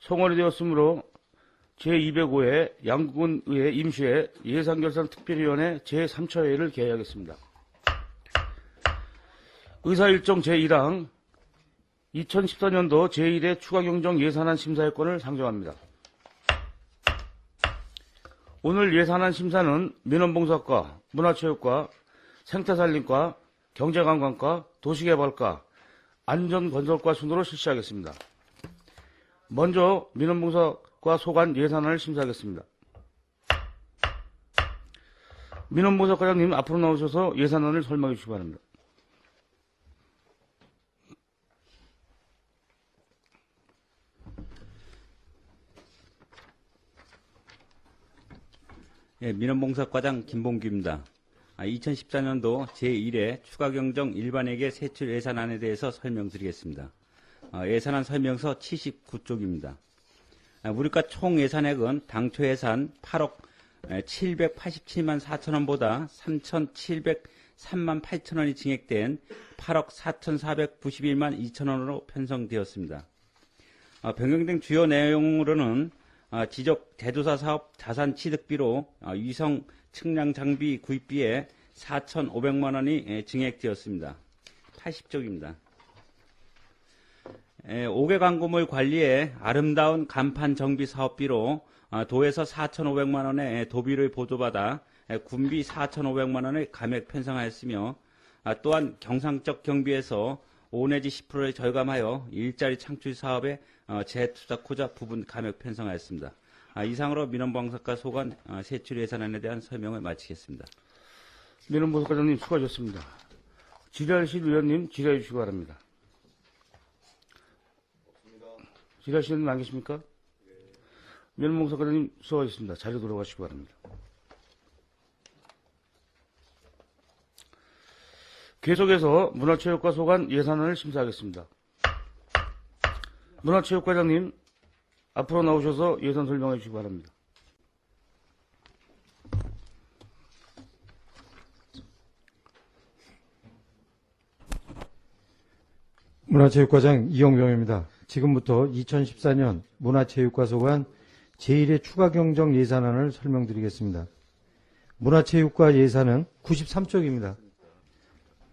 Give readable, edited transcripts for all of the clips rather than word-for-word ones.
송원이 되었으므로 제205회 양구군의회 임시회 예산결산특별위원회 제3차회를 개회하겠습니다. 의사일정 제1항 2014년도 제1회 추가경정 예산안 심사회권을 상정합니다. 오늘 예산안 심사는 민원봉사과, 문화체육과, 생태산림과, 경제관광과, 도시개발과, 안전건설과 순으로 실시하겠습니다. 먼저 민원봉사과 소관 예산안을 심사하겠습니다. 민원봉사과장님 앞으로 나오셔서 예산안을 설명해 주시기 바랍니다. 예, 민원봉사과장 김봉규입니다. 2014년도 제1회 추가경정 일반회계 세출 예산안에 대해서 설명드리겠습니다. 예산안 설명서 79쪽입니다. 우리과 총 예산액은 당초 예산 8억 787만 4천원보다 3,703만 8천원이 증액된 8억 4,491만 2천원으로 편성되었습니다. 변경된 주요 내용으로는 지적 대조사 사업 자산 취득비로 위성 측량 장비 구입비에 4,500만원이 증액되었습니다. 80쪽입니다. 5개 광고물 관리에 아름다운 간판 정비 사업비로 도에서 4,500만원의 도비를 보조받아 군비 4,500만원을 감액 편성하였으며 또한 경상적 경비에서 5 내지 10%를 절감하여 일자리 창출 사업에 재투자코자 부분 감액 편성하였습니다. 이상으로 민원봉사과 소관 세출 예산안에 대한 설명을 마치겠습니다. 민원봉사과장님 수고하셨습니다. 지랄실 위원님 질의해 주시기 바랍니다. 지랄실 위원님 안 계십니까? 민원봉사과장님 수고하셨습니다. 자리로 돌아가시기 바랍니다. 계속해서 문화체육과 소관 예산안을 심사하겠습니다. 문화체육과장님 앞으로 나오셔서 예산 설명해 주시기 바랍니다. 문화체육과장 이용병입니다. 지금부터 2014년 문화체육과 소관 제1회 추가경정 예산안을 설명드리겠습니다. 문화체육과 예산은 93쪽입니다.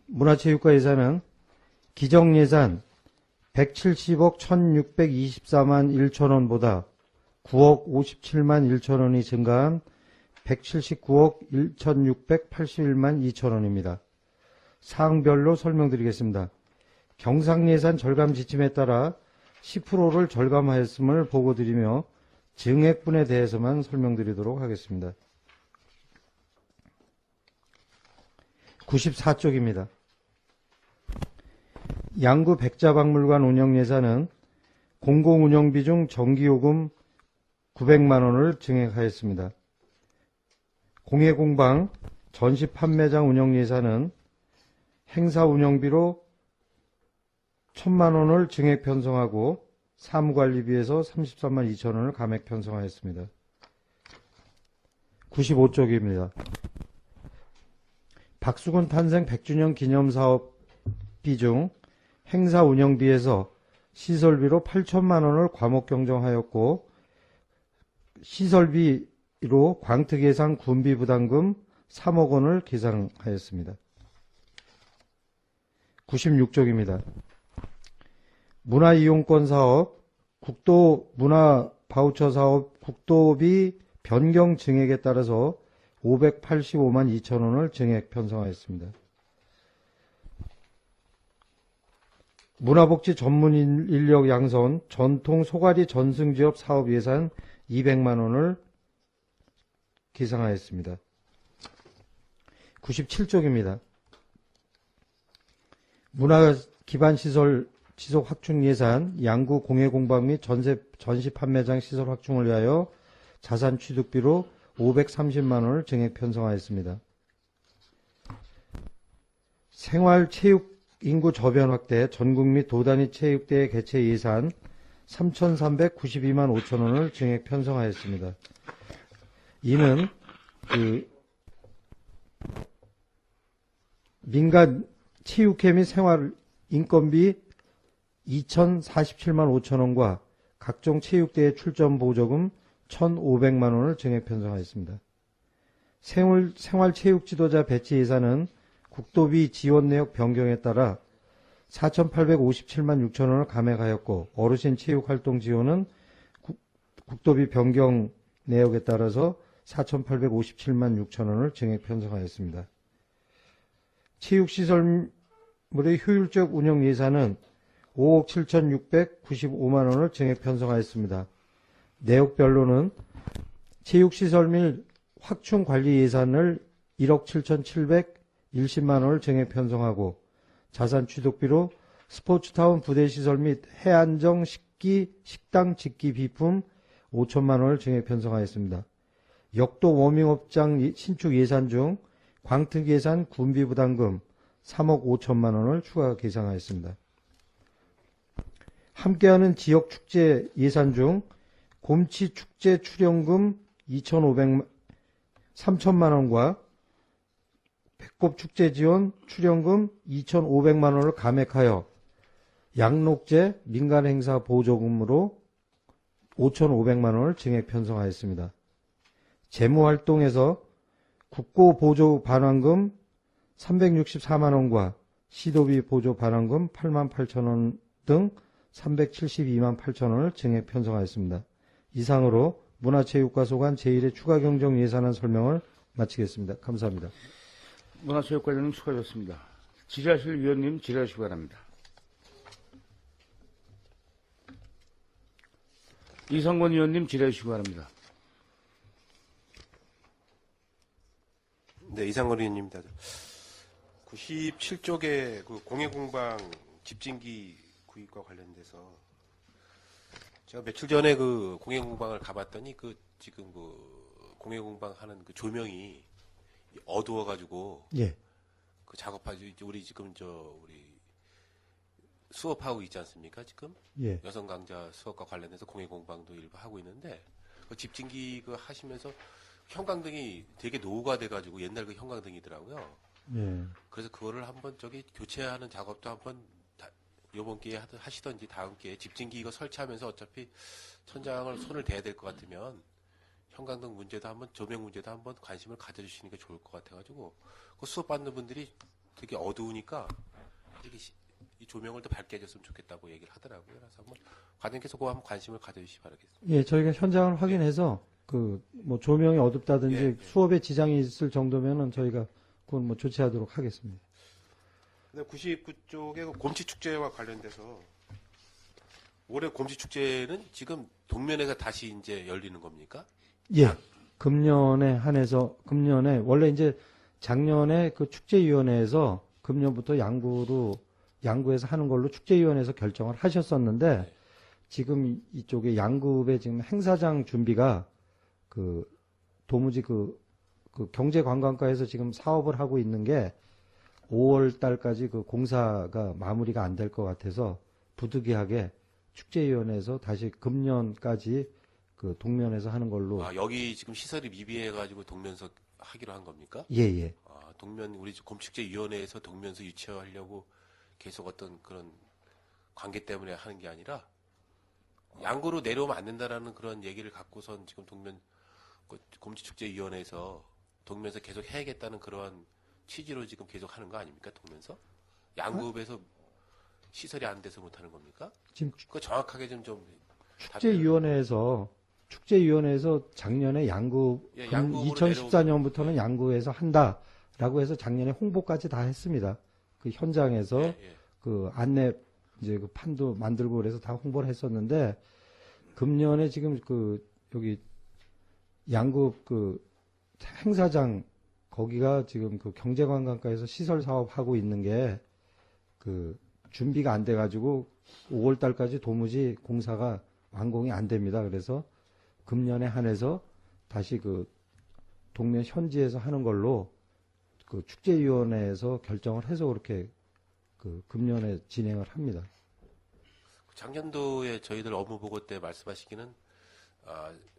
문화체육과 예산은 기정예산 170억 1624만 1천원보다 9억 57만 1천원이 증가한 179억 1681만 2천원입니다. 사항별로 설명드리겠습니다. 경상예산 절감 지침에 따라 10%를 절감하였음을 보고드리며 증액분에 대해서만 설명드리도록 하겠습니다. 94쪽입니다. 양구 백자박물관 운영예산은 공공운영비 중 전기요금 900만원을 증액하였습니다. 공예공방 전시판매장 운영예산은 행사운영비로 1000만원을 증액 편성하고 사무관리비에서 33만 2천원을 감액 편성하였습니다. 95쪽입니다. 박수근 탄생 100주년 기념사업비 중 행사 운영비에서 시설비로 8천만원을 과목 경정하였고 시설비로 광특 예상 군비 부담금 3억 원을 계상하였습니다. 96쪽입니다. 문화이용권 사업, 국도 문화 바우처 사업 국도비 변경 증액에 따라서 585만 2천원을 증액 편성하였습니다. 문화복지 전문 인력 양성 전통 소가리 전승지업 사업 예산 200만원을 계상하였습니다. 97쪽입니다. 문화기반시설 지속 확충 예산 양구 공예공방 및 전시 판매장 시설 확충을 위하여 자산 취득비로 530만원을 증액 편성하였습니다. 생활체육 인구 저변 확대 전국 및 도단위 체육대회 개최 예산 3,392만 5천원을 증액 편성하였습니다. 이는 민간 체육회 및 생활 인건비 2,047만 5천원과 각종 체육대회 출전 보조금 1,500만 원을 증액 편성하였습니다. 생활체육 지도자 배치 예산은 국도비 지원 내역 변경에 따라 4,857만 6천 원을 감액하였고 어르신 체육활동 지원은 국도비 변경 내역에 따라서 4,857만 6천 원을 증액 편성하였습니다. 체육시설물의 효율적 운영 예산은 5억 7,695만 원을 증액 편성하였습니다. 내역별로는 체육시설 및 확충 관리 예산을 1억 7,710만 원을 증액 편성하고 자산 취득비로 스포츠타운 부대시설 및 해안정 식기, 식당 짓기 비품 5천만 원을 증액 편성하였습니다. 역도 워밍업장 신축 예산 중 광특 예산 군비 부담금 3억 5천만 원을 추가 계상하였습니다. 함께하는 지역 축제 예산 중 곰치 축제 출연금 3천만 원과 배꼽 축제 지원 출연금 2,500만 원을 감액하여 양록제 민간 행사 보조금으로 5,500만 원을 증액 편성하였습니다. 재무활동에서 국고 보조 반환금 364만 원과 시도비 보조 반환금 8만 8천 원 등 372만 8천 원을 증액 편성하였습니다. 이상으로 문화체육과 소관 제1회 추가 경정 예산안 설명을 마치겠습니다. 감사합니다. 문화체육관장님 수고하셨습니다. 질의하실 위원님 질의하시기 바랍니다. 이성건 의원님 질의하시기 바랍니다. 네, 이상건 의원입니다. 97쪽에 그 공예공방 집진기 구입과 관련돼서 제가 며칠 전에 그 공예공방을 가봤더니 그 지금 그 공예공방 하는 그 조명이 어두워가지고 예. 그 작업하지 우리 지금 우리 수업하고 있지 않습니까 지금 예. 여성 강자 수업과 관련해서 공예공방도 일부 하고 있는데 그 집진기 그 하시면서 형광등이 되게 노후가 돼가지고 옛날 그 형광등이더라고요. 예. 그래서 그거를 한번 교체하는 작업도 한번 이번 기회에 하시던지 다음 기회에 집진기 이거 설치하면서 어차피 천장을 손을 대야 될 것 같으면 형광등 문제도 한번 조명 문제도 한번 관심을 가져주시는 게 좋을 것 같아가지고 그 수업 받는 분들이 되게 어두우니까 되게 이 조명을 더 밝게 해줬으면 좋겠다고 얘기를 하더라고요. 그래서 한번 과장님께서 그거 한번 관심을 가져주시기 바라겠습니다. 예, 저희가 현장을 확인해서 뭐 조명이 어둡다든지 예, 예. 수업에 지장이 있을 정도면은 저희가 그건 뭐 조치하도록 하겠습니다. 99쪽에 그 곰치축제와 관련돼서 올해 곰치축제는 지금 동면에서 다시 이제 열리는 겁니까? 예. 금년에 한해서 금년에 원래 이제 작년에 그 축제위원회에서 금년부터 양구에서 하는 걸로 축제위원회에서 결정을 하셨었는데 네. 지금 이쪽에 양구의 지금 행사장 준비가 도무지 경제관광과에서 지금 사업을 하고 있는 게 5월 달까지 그 공사가 마무리가 안 될 것 같아서 부득이하게 축제위원회에서 다시 금년까지 그 동면에서 하는 걸로. 아, 여기 지금 시설이 미비해가지고 동면서 하기로 한 겁니까? 예, 예. 아, 우리 곰축제위원회에서 동면서 유치하려고 계속 어떤 그런 관계 때문에 하는 게 아니라 양구로 내려오면 안 된다라는 그런 얘기를 갖고선 지금 곰치축제위원회에서 동면서 계속 해야겠다는 그러한 취지로 지금 계속 하는 거 아닙니까? 동면서? 양구읍에서 시설이 안 돼서 못 하는 겁니까? 지금 그거 정확하게 좀 축제위원회에서 작년에 양구, 예, 양구으로 2014년부터는 양구에서 한다라고 해서 작년에 홍보까지 다 했습니다. 그 현장에서 예, 예. 그 안내 이제 그 판도 만들고 그래서 다 홍보를 했었는데 금년에 지금 여기 양구 행사장 거기가 지금 경제관광과에서 시설 사업 하고 있는 게 준비가 안 돼가지고 5월 달까지 도무지 공사가 완공이 안 됩니다. 그래서 금년에 한해서 다시 동면 현지에서 하는 걸로 축제위원회에서 결정을 해서 그렇게 금년에 진행을 합니다. 작년도에 저희들 업무 보고 때 말씀하시기는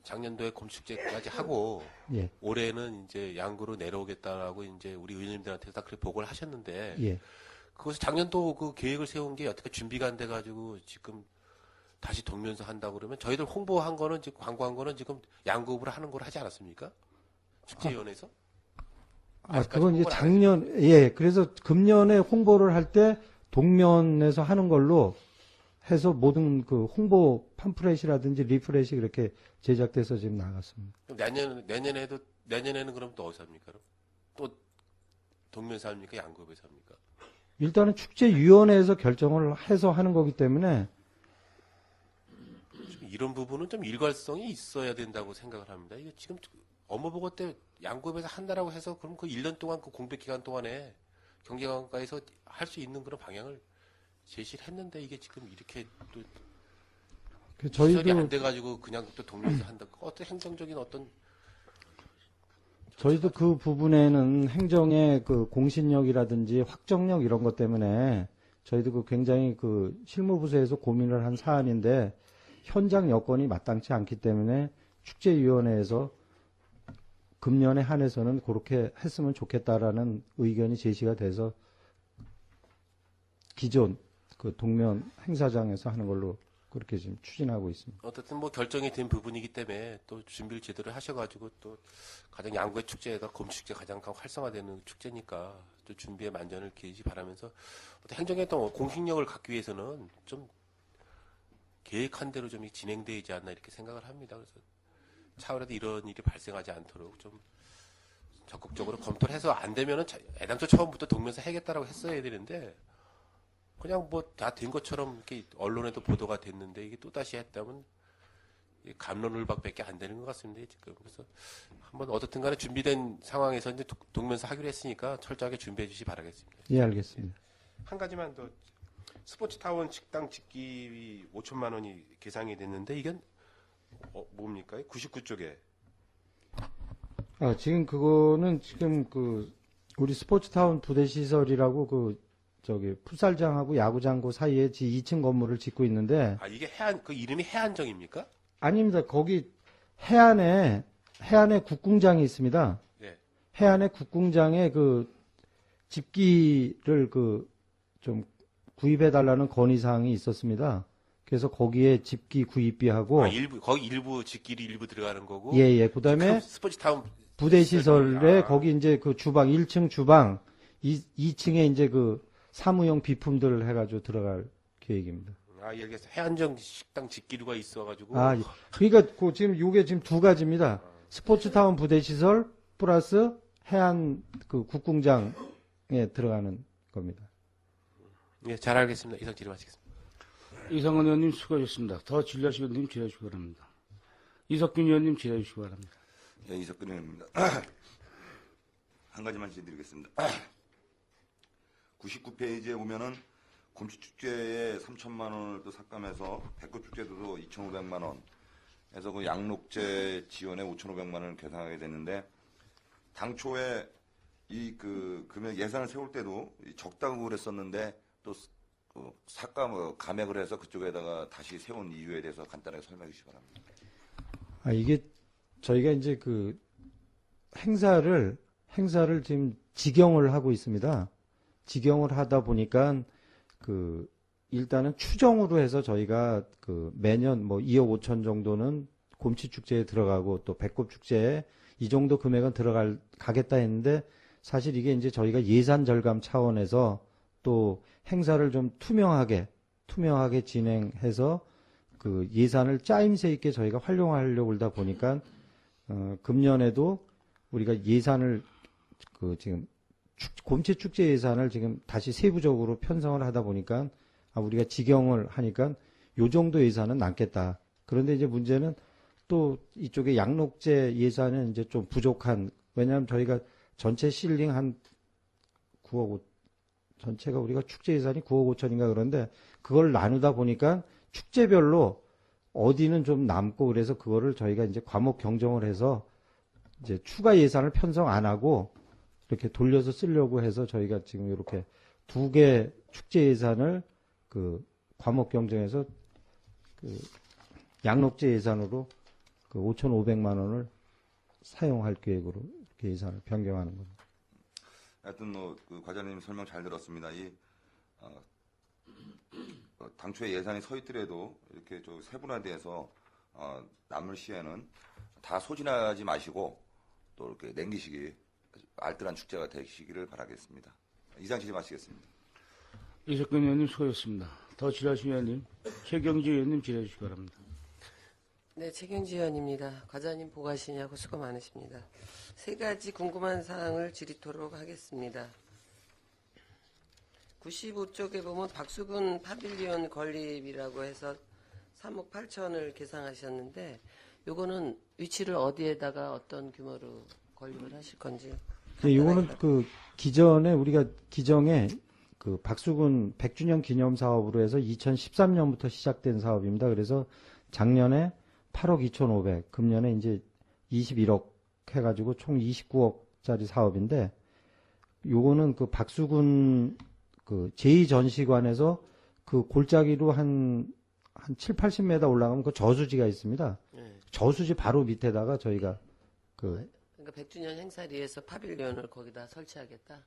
작년도에 곰축제까지 하고 예. 올해는 이제 양구로 내려오겠다라고 이제 우리 의원님들한테 다 그렇게 보고를 하셨는데 예. 그것을 작년도 그 계획을 세운 게 어떻게 준비가 안 돼가지고 지금 다시 동면서 한다고 그러면 저희들 홍보한 거는 지금 광고한 거는 지금 양구업으로 하는 걸 하지 않았습니까? 축제위원회에서? 그건 이제 홍보를 안 작년, 예, 그래서 금년에 홍보를 할 때 동면에서 하는 걸로 해서 모든 그 홍보 팜프렛이라든지 리프렛이 그렇게 제작돼서 지금 나갔습니다. 그럼 내년에는 그럼 또 어디서 합니까? 그럼? 또 동면서 합니까? 양구업에서 합니까? 일단은 축제위원회에서 결정을 해서 하는 거기 때문에 좀 이런 부분은 좀 일관성이 있어야 된다고 생각을 합니다. 이게 지금 업무보고 때 양구업에서 한다라고 해서 그럼 그 1년 동안 그 공백 기간 동안에 경제관과에서 할 수 있는 그런 방향을 제시를 했는데 이게 지금 이렇게 또 시설이 안 저희도 돼가지고 그냥 또 동면서 한다. 어떤 행정적인 저희도 그 부분에는 행정의 그 공신력이라든지 확정력 이런 것 때문에 저희도 그 굉장히 그 실무부서에서 고민을 한 사안인데 현장 여건이 마땅치 않기 때문에 축제위원회에서 금년에 한해서는 그렇게 했으면 좋겠다라는 의견이 제시가 돼서 기존 그 동면 행사장에서 하는 걸로 그렇게 지금 추진하고 있습니다. 어쨌든 뭐 결정이 된 부분이기 때문에 또 준비를 제대로 하셔가지고 또 가장 양구의 축제가 곰축제 가장 활성화되는 축제니까 또 준비에 만전을 기하시 바라면서 어떤 행정의 또 공식력을 갖기 위해서는 좀 계획한 대로 좀 진행되지 않나 이렇게 생각을 합니다. 그래서 차후에도 이런 일이 발생하지 않도록 좀 적극적으로 검토를 해서 안 되면은 애당초 처음부터 동면서 해야겠다라고 했어야 되는데 그냥 뭐 다 된 것처럼 이렇게 언론에도 보도가 됐는데 이게 또 다시 했다면 갑론을박밖에 안 되는 것 같습니다 지금. 그래서 한번 어떻든 간에 준비된 상황에서 이제 동면서 하기로 했으니까 철저하게 준비해 주시 바라겠습니다. 예, 알겠습니다. 한 가지만 더 스포츠타운 식당 짓기 5천만 원이 계상이 됐는데 이건 뭡니까? 99쪽에 지금 그거는 지금 그 우리 스포츠타운 부대시설이라고 그 저기 풋살장하고 야구장 그 사이에 2층 건물을 짓고 있는데 이게 그 이름이 해안정입니까? 아닙니다. 거기 해안에 국궁장이 있습니다. 네. 해안에 국궁장에 그 집기를 그 좀 구입해 달라는 건의사항이 있었습니다. 그래서 거기에 집기 구입비하고 거기 일부 집길이 일부 들어가는 거고. 예. 그다음에 스포츠타운 부대 시설에 거기 이제 그 주방 1층 주방 2층에 이제 그 사무용 비품들을 해가지고 들어갈 계획입니다. 알겠어. 해안정 식당 집기류가 있어가지고. 예. 그러니까 그 지금 요게 지금 두 가지입니다. 스포츠타운 부대 시설 플러스 해안 그 국궁장에 들어가는 겁니다. 예, 잘 알겠습니다. 이상 질의마치겠습니다. 이상원 의원님 수고하셨습니다. 더 진료하시고 의원님 질의해 주시기 바랍니다. 이석균 의원님 질의해 주시기 바랍니다. 네, 이석근 의원입니다. 한 가지만 질의드리겠습니다. 99페이지에 보면은 곰치축제에 3천만 원을 또 삭감해서 백구축제도 2,500만 원 해서 그 양록제 지원에 5,500만 원을 계산하게 됐는데 당초에 이 그 금액 예산을 세울 때도 적다고 그랬었는데 또 감액을 해서 그쪽에다가 다시 세운 이유에 대해서 간단하게 설명해 주시기 바랍니다. 이게 저희가 이제 그 행사를 지금 직영을 하고 있습니다. 직영을 하다 보니까 그 일단은 추정으로 해서 저희가 그 매년 뭐 2억 5천 정도는 곰치축제에 들어가고 또 배꼽축제에 이 정도 금액은 가겠다 했는데 사실 이게 이제 저희가 예산 절감 차원에서 또 행사를 좀 투명하게 진행해서 그 예산을 짜임새 있게 저희가 활용하려고 그러다 보니까 금년에도 우리가 예산을 그 지금 곰치 축제 예산을 지금 다시 세부적으로 편성을 하다 보니까 우리가 직영을 하니까 요 정도 예산은 남겠다. 그런데 이제 문제는 또 이쪽에 양록제 예산은 이제 좀 부족한, 왜냐하면 저희가 전체 실링 한 9억 5, 전체가 우리가 축제 예산이 9억 5천인가 그런데 그걸 나누다 보니까 축제별로 어디는 좀 남고 그래서 그거를 저희가 이제 과목 경정을 해서 이제 추가 예산을 편성 안 하고 이렇게 돌려서 쓰려고 해서 저희가 지금 이렇게 두 개 축제 예산을 그 과목 경정해서 그 양록제 예산으로 그 5,500만 원을 사용할 계획으로 이렇게 예산을 변경하는 겁니다. 하여튼 그 과장님 설명 잘 들었습니다. 당초에 예산이 서 있더라도 이렇게 좀 세분화돼서 남을 시에는 다 소진하지 마시고 또 이렇게 남기시기 알뜰한 축제가 되시기를 바라겠습니다. 이상 질의 마치겠습니다. 이석균 의원님 수고하셨습니다. 더 질의하실 의원님, 최경지 의원님 질의해 주시기 바랍니다. 네, 최경지 의원입니다. 과장님 보고하시냐고 수고 많으십니다. 세 가지 궁금한 사항을 질의토록 하겠습니다. 95쪽에 보면 박수근 파빌리온 건립이라고 해서 3억 8천을 계상하셨는데 요거는 위치를 어디에다가 어떤 규모로 건립을 하실 건지. 네, 요거는 그 기존에 우리가 기정에 그 박수근 100주년 기념 사업으로 해서 2013년부터 시작된 사업입니다. 그래서 작년에 8억 2,500, 금년에 이제 21억 해가지고 총 29억짜리 사업인데, 요거는 그 박수근 그 제2전시관에서 그 골짜기로 한 7, 80m 올라가면 그 저수지가 있습니다. 네. 저수지 바로 밑에다가 저희가 그러니까 100주년 행사리에서 파빌리온을 거기다 설치하겠다.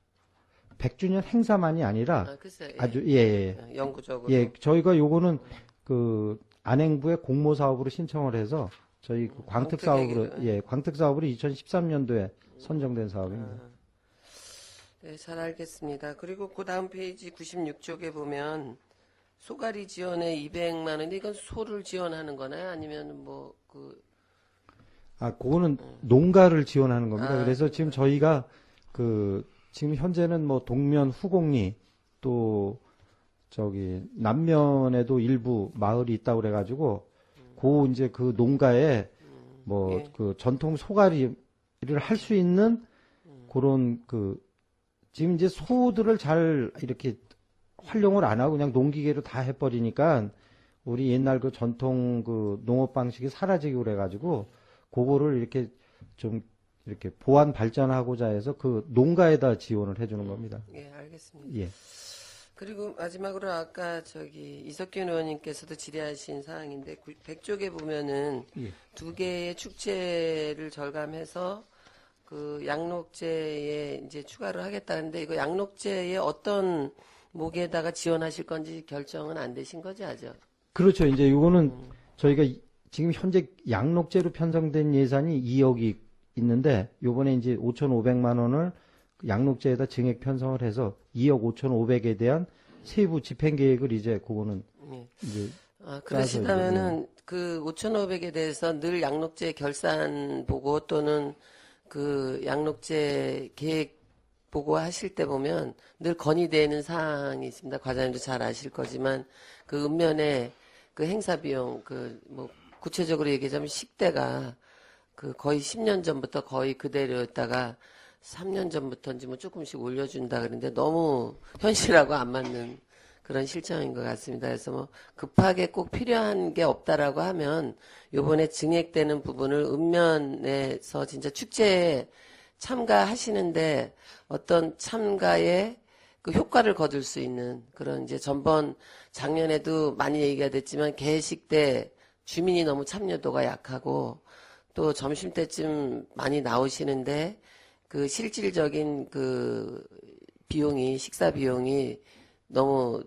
100주년 행사만이 아니라 글쎄, 아주 예. 영구적으로. 예, 저희가 요거는 그 안행부의 공모 사업으로 신청을 해서 저희 그 광특 사업으로 광특 사업으로 2013년도에 선정된 사업입니다. 네, 잘 알겠습니다. 그리고 그 다음 페이지 96쪽에 보면 소가리 지원에 200만 원, 이건 소를 지원하는 거나요? 아니면 뭐 그거는 농가를 지원하는 겁니다. 그래서 지금 그렇구나. 저희가 그 지금 현재는 뭐 동면 후곡리 또 저기 남면에도 일부 마을이 있다고 그래가지고 이제 그 농가에 뭐 그 전통 소가리를 할 수 있는 그런 그 지금 이제 소들을 잘 이렇게 활용을 안 하고 그냥 농기계로 다 해버리니까 우리 옛날 그 전통 그 농업 방식이 사라지고 그래가지고 그거를 이렇게 좀 이렇게 보완 발전하고자 해서 그 농가에다 지원을 해주는 겁니다. 예, 알겠습니다. 예. 그리고 마지막으로 아까 이석균 의원님께서도 질의하신 사항인데 100쪽에 보면은 예. 두 개의 축제를 절감해서 그 양록제에 이제 추가를 하겠다는데 이거 양록제에 어떤 목에다가 지원하실 건지 결정은 안 되신 거죠, 아직? 그렇죠. 이제 이거는 저희가 지금 현재 양록제로 편성된 예산이 2억이 있는데 요번에 이제 5,500만 원을 양록제에다 증액 편성을 해서 2억 5,500에 대한 세부 집행 계획을 이제 그거는 이제 그러시다면은 그 5,500에 대해서 늘 양록제 결산 보고 또는 그 양록제 계획 보고 하실 때 보면 늘 건의되는 사항이 있습니다. 과장님도 잘 아실 거지만 그 읍면에 그 행사 비용 뭐 구체적으로 얘기하자면 식대가 그 거의 10년 전부터 거의 그대로였다가 3년 전부터인지 뭐 조금씩 올려준다 그러는데 너무 현실하고 안 맞는 그런 실정인 것 같습니다. 그래서 뭐 급하게 꼭 필요한 게 없다라고 하면 요번에 증액되는 부분을 읍면에서 진짜 축제에 참가하시는데 어떤 참가에 그 효과를 거둘 수 있는 그런 이제 작년에도 많이 얘기가 됐지만 개식 때 주민이 너무 참여도가 약하고 또 점심때쯤 많이 나오시는데 그 실질적인 그 비용이 식사 비용이 너무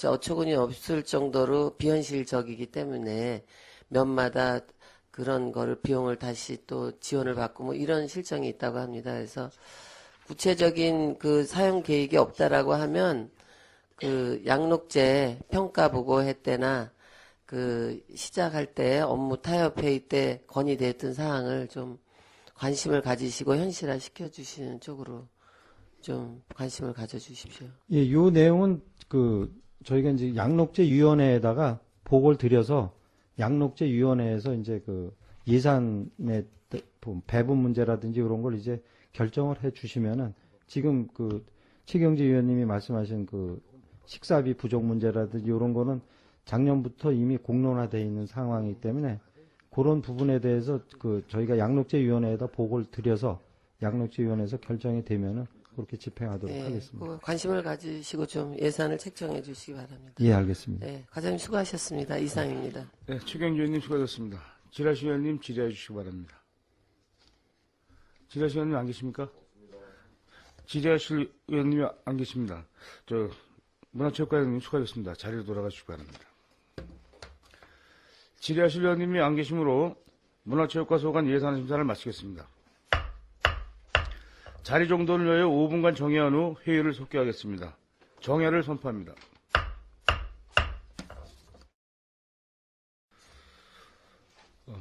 어처구니 없을 정도로 비현실적이기 때문에 면마다 그런 거를 비용을 다시 또 지원을 받고 뭐 이런 실정이 있다고 합니다. 그래서 구체적인 그 사용 계획이 없다라고 하면 그 양록제 평가 보고 했때나 그 시작할 때 업무 타협 회의 때 건의됐던 사항을 좀 관심을 가지시고 현실화 시켜주시는 쪽으로 좀 관심을 가져주십시오. 예, 요 내용은 그 저희가 이제 양록제위원회에다가 보고를 드려서 양록제위원회에서 이제 그 예산의 배분 문제라든지 이런 걸 이제 결정을 해 주시면은 지금 그 최경지 의원님이 말씀하신 그 식사비 부족 문제라든지 이런 거는 작년부터 이미 공론화되어 있는 상황이기 때문에 그런 부분에 대해서 그 저희가 양록제위원회에다 보고를 드려서 양록제위원회에서 결정이 되면은 그렇게 집행하도록 하겠습니다. 관심을 가지시고 좀 예산을 책정해 주시기 바랍니다. 예, 알겠습니다. 네, 과장님 수고하셨습니다. 이상입니다. 네, 최경지 의원님 수고하셨습니다. 질의하실 의원님 질의해 주시기 바랍니다. 질의하실 의원님 안 계십니까? 질의하실 의원님이 안 계십니다. 문화체육관장님 수고하셨습니다. 자리로 돌아가시기 바랍니다. 질의하실 의원님이 안 계시므로 문화체육과 소관 예산 심사를 마치겠습니다. 자리 정돈을 위하여 5분간 정회한 후 회의를 속개하겠습니다. 정회를 선포합니다.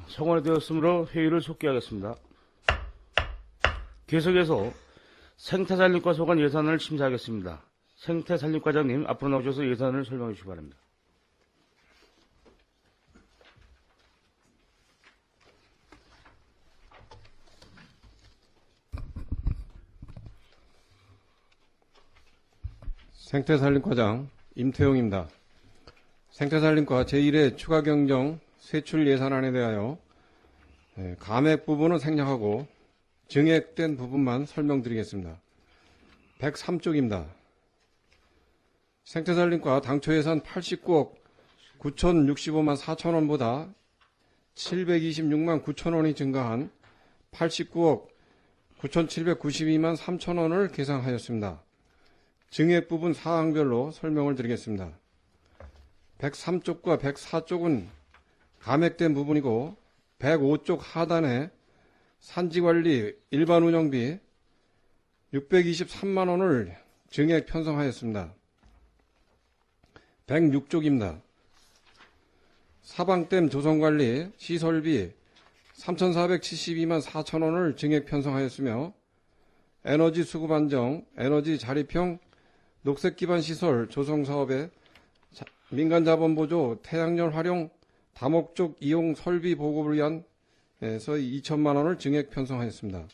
성원되었으므로 회의를 속개하겠습니다. 계속해서 생태산림과 소관 예산을 심사하겠습니다. 생태산림과장님 앞으로 나오셔서 예산을 설명해 주시기 바랍니다. 생태산림과장 임태용입니다. 생태산림과 제1회 추가경정 세출 예산안에 대하여 감액 부분은 생략하고 증액된 부분만 설명드리겠습니다. 103쪽입니다. 생태산림과 당초 예산 89억 9,065만 4천원보다 726만 9천원이 증가한 89억 9,792만 3천원을 계상하였습니다. 증액 부분 사항별로 설명을 드리겠습니다. 103쪽과 104쪽은 감액된 부분이고 105쪽 하단에 산지관리 일반 운영비 623만 원을 증액 편성하였습니다. 106쪽입니다. 사방댐 조성관리 시설비 3,472만 4천 원을 증액 편성하였으며 에너지 수급 안정, 에너지 자립형 녹색기반 시설 조성 사업에 민간 자본 보조, 태양열 활용, 다목적 이용 설비 보급을 위한 에서 2천만 원을 증액 편성하였습니다.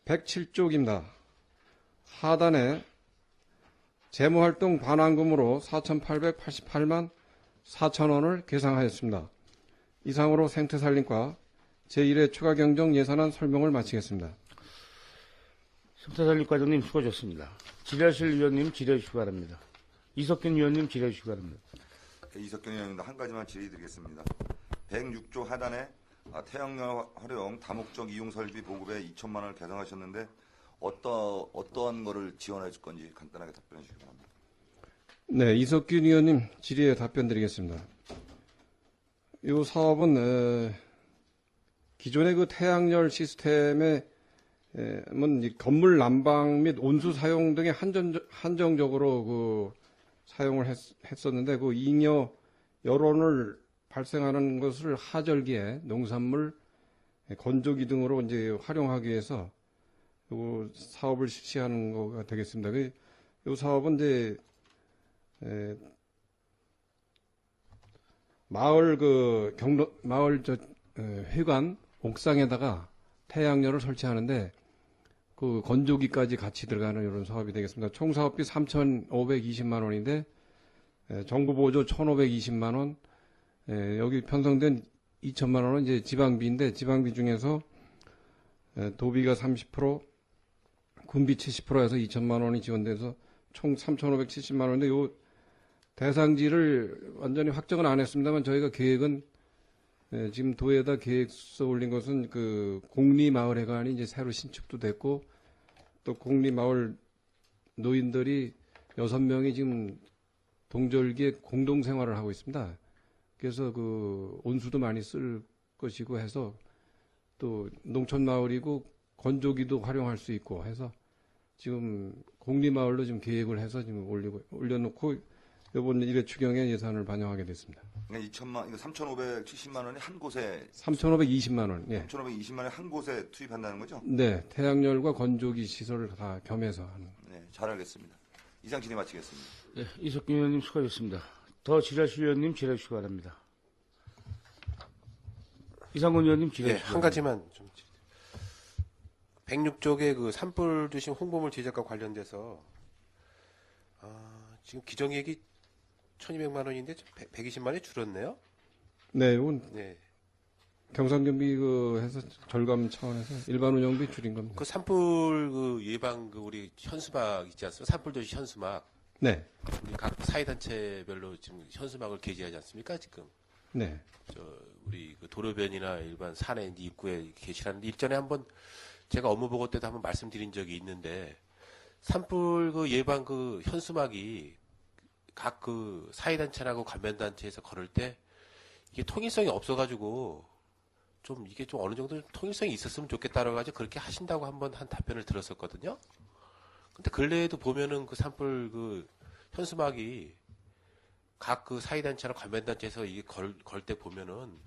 107쪽입니다. 하단에 재무활동 반환금으로 4,888만 4천 원을 계상하였습니다. 이상으로 생태산림과 제1회 추가경정 예산안 설명을 마치겠습니다. 생태산림과장님 수고하셨습니다. 질의하실 의원님 질의해 주시기 바랍니다. 이석균 의원님 질의해 주시기 바랍니다. 이석균 의원입니다. 한 가지만 질의드리겠습니다. 106조 하단에 태양열 활용 다목적 이용 설비 보급에 2천만 원을 계상하셨는데 어떠한 거를 지원해 줄 건지 간단하게 답변해 주시기 바랍니다. 네, 이석균 의원님 질의에 답변 드리겠습니다. 이 사업은 기존의 그 태양열 시스템에 건물 난방 및 온수 사용 등에 한정적으로 그 사용을 했었는데 그 잉여 여론을 발생하는 것을 하절기에 농산물 건조기 등으로 이제 활용하기 위해서 이 사업을 실시하는 거가 되겠습니다. 이 사업은 이제 마을 회관 옥상에다가 태양열을 설치하는데 그 건조기까지 같이 들어가는 이런 사업이 되겠습니다. 총 사업비 3,520만 원인데 정부 보조 1,520만 원, 여기 편성된 2천만 원은 이제 지방비인데 지방비 중에서 도비가 30%, 군비 70%에서 2천만 원이 지원돼서 총 3,570만 원인데 요 대상지를 완전히 확정은 안 했습니다만 저희가 계획은 지금 도에다 계획서 올린 것은 그 공리마을회관이 이제 새로 신축도 됐고 또 공리마을 노인들이 6명이 지금 동절기에 공동생활을 하고 있습니다. 그래서 그 온수도 많이 쓸 것이고 해서 또 농촌마을이고 건조기도 활용할 수 있고 해서 지금 공리마을로 지금 계획을 해서 지금 올려놓고 이번 1회 추경에 예산을 반영하게 됐습니다. 3,570만 원이 한 곳에 3,520만 원. 예. 3,520만 원이 한 곳에 투입한다는 거죠? 네, 태양열과 건조기 시설을 다 겸해서 하는. 네, 잘 알겠습니다. 이상 질의 마치겠습니다. 네, 이석균 의원님 수고하셨습니다. 더 질의하실 의원님 질의해 주시기 바랍니다. 이상훈 의원님 질의해 주시기 한 바랍니다. 가지만 좀 106쪽의 그 산불 주심 홍보물 제작과 관련돼서 지금 기정액이 1,200만 원인데 120만 원이 줄었네요. 네, 이건 네. 경상경비 그 해서 절감 차원에서 일반 운영비 줄인 겁니다. 그 산불 그 예방 그 우리 현수막 있지 않습니까? 산불 도시 현수막. 네, 우리 각 사회단체별로 지금 현수막을 게시하지 않습니까? 지금 네, 우리 그 도로변이나 일반 산에 입구에 게시하는데 일전에 한번 제가 업무 보고 때도 한번 말씀드린 적이 있는데 산불 그 예방 그 현수막이 각 그 사회단체라고 관변단체에서 걸을 때 이게 통일성이 없어가지고 좀 이게 좀 어느 정도 통일성이 있었으면 좋겠다라고 가지고 그렇게 하신다고 한번 한 답변을 들었었거든요. 근데 근래에도 보면은 그 산불 그 현수막이 각 그 사회단체나 관변단체에서 이게 걸 때 보면은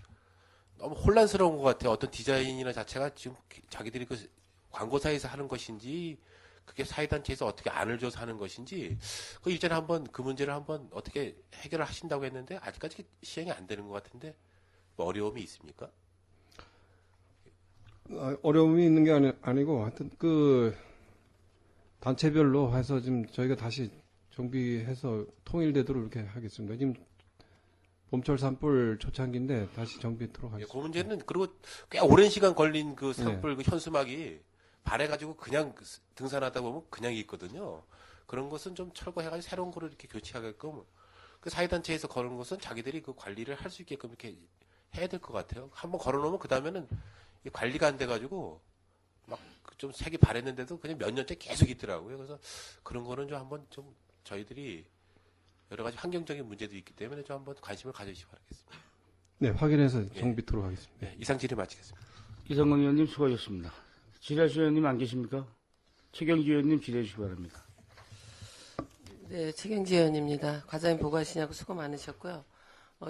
너무 혼란스러운 것 같아요. 어떤 디자인이나 자체가 지금 자기들이 그 광고사에서 하는 것인지 그게 사회단체에서 어떻게 안을 줘서 하는 것인지 그 이전에 한번 그 문제를 한번 어떻게 해결을 하신다고 했는데 아직까지 시행이 안 되는 것 같은데 뭐 어려움이 있습니까? 어려움이 있는 게 아니고 하여튼 그 단체별로 해서 지금 저희가 다시 정비해서 통일되도록 이렇게 하겠습니다. 지금 봄철 산불 초창기인데 다시 정비하도록 그 하겠습니다. 문제는 그리고 꽤 오랜 시간 걸린 그 산불 그 현수막이 발해가지고 그냥 등산하다 보면 그냥 있거든요. 그런 것은 좀 철거해가지고 새로운 거를 이렇게 교체하게끔 그 사회단체에서 거는 것은 자기들이 그 관리를 할 수 있게끔 이렇게 해야 될 것 같아요. 한번 걸어놓으면 그 다음에는 관리가 안 돼가지고 막 좀 색이 바랬는데도 그냥 몇 년째 계속 있더라고요. 그래서 그런 거는 좀 한번 좀 저희들이 여러 가지 환경적인 문제도 있기 때문에 좀 한번 관심을 가져주시기 바라겠습니다. 네, 확인해서 정비토록 하겠습니다. 네, 이상 질의 마치겠습니다. 이성근 의원님 수고하셨습니다. 지라시 의원님 안 계십니까? 최경지 의원님 질의해 주시기 바랍니다. 네, 최경지 의원입니다. 과장님 보고하시냐고 수고 많으셨고요.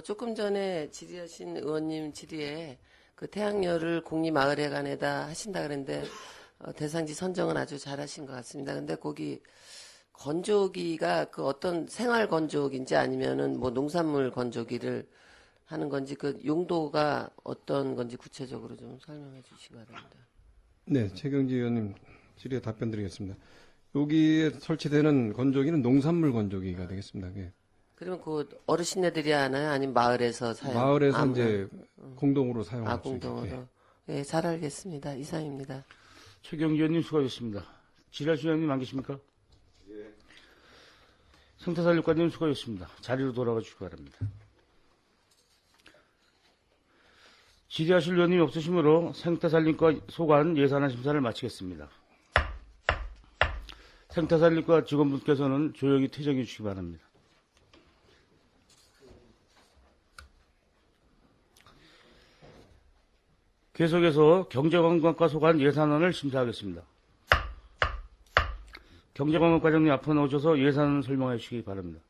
조금 전에 질의하신 의원님 질의에 그 태양열을 국립마을회관에다 하신다 그랬는데 대상지 선정은 아주 잘하신 것 같습니다. 근데 거기 건조기가 그 어떤 생활 건조기인지 아니면은 뭐 농산물 건조기를 하는 건지 그 용도가 어떤 건지 구체적으로 좀 설명해 주시기 바랍니다. 네, 최경지 의원님 질의에 답변 드리겠습니다. 여기에 설치되는 건조기는 농산물 건조기가 되겠습니다. 예. 그러면 그 어르신네들이 하나요? 아니면 마을에서 사용? 마을에서 이제 공동으로 사용할 수 있게. 공동으로. 예, 잘 알겠습니다. 이상입니다. 최경지 의원님 수고하셨습니다. 지라시 의원님 안 계십니까? 예. 생태살림관님 수고하셨습니다. 자리로 돌아가 주시기 바랍니다. 질의하실 의원님이 없으시므로 생태살림과 소관 예산안 심사를 마치겠습니다. 생태살림과 직원분께서는 조용히 퇴장해 주시기 바랍니다. 계속해서 경제관광과 소관 예산안을 심사하겠습니다. 경제관광과장님 앞으로 나오셔서 예산 설명해 주시기 바랍니다.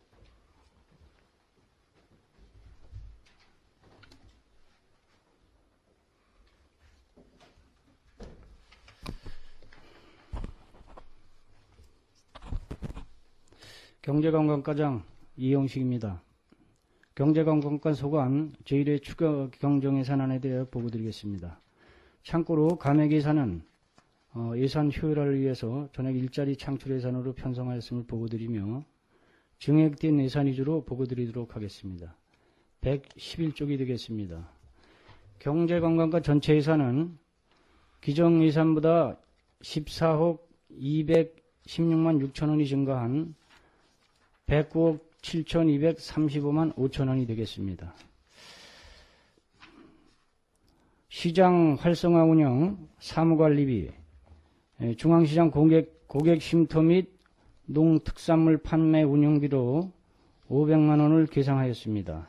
경제관광과장 이영식입니다. 경제관광과 소관 제1회 추가 경정예산안에 대해 보고드리겠습니다. 참고로 감액예산은 예산 효율화를 위해서 전액 일자리 창출 예산으로 편성하였음을 보고드리며 증액된 예산 위주로 보고드리도록 하겠습니다. 111쪽이 되겠습니다. 경제관광과 전체 예산은 기정 예산보다 14억 216만 6천 원이 증가한 109억 7,235만 5천 원이 되겠습니다. 시장 활성화 운영 사무관리비, 중앙시장 고객 쉼터 및 농특산물 판매 운영비로 500만 원을 계상하였습니다.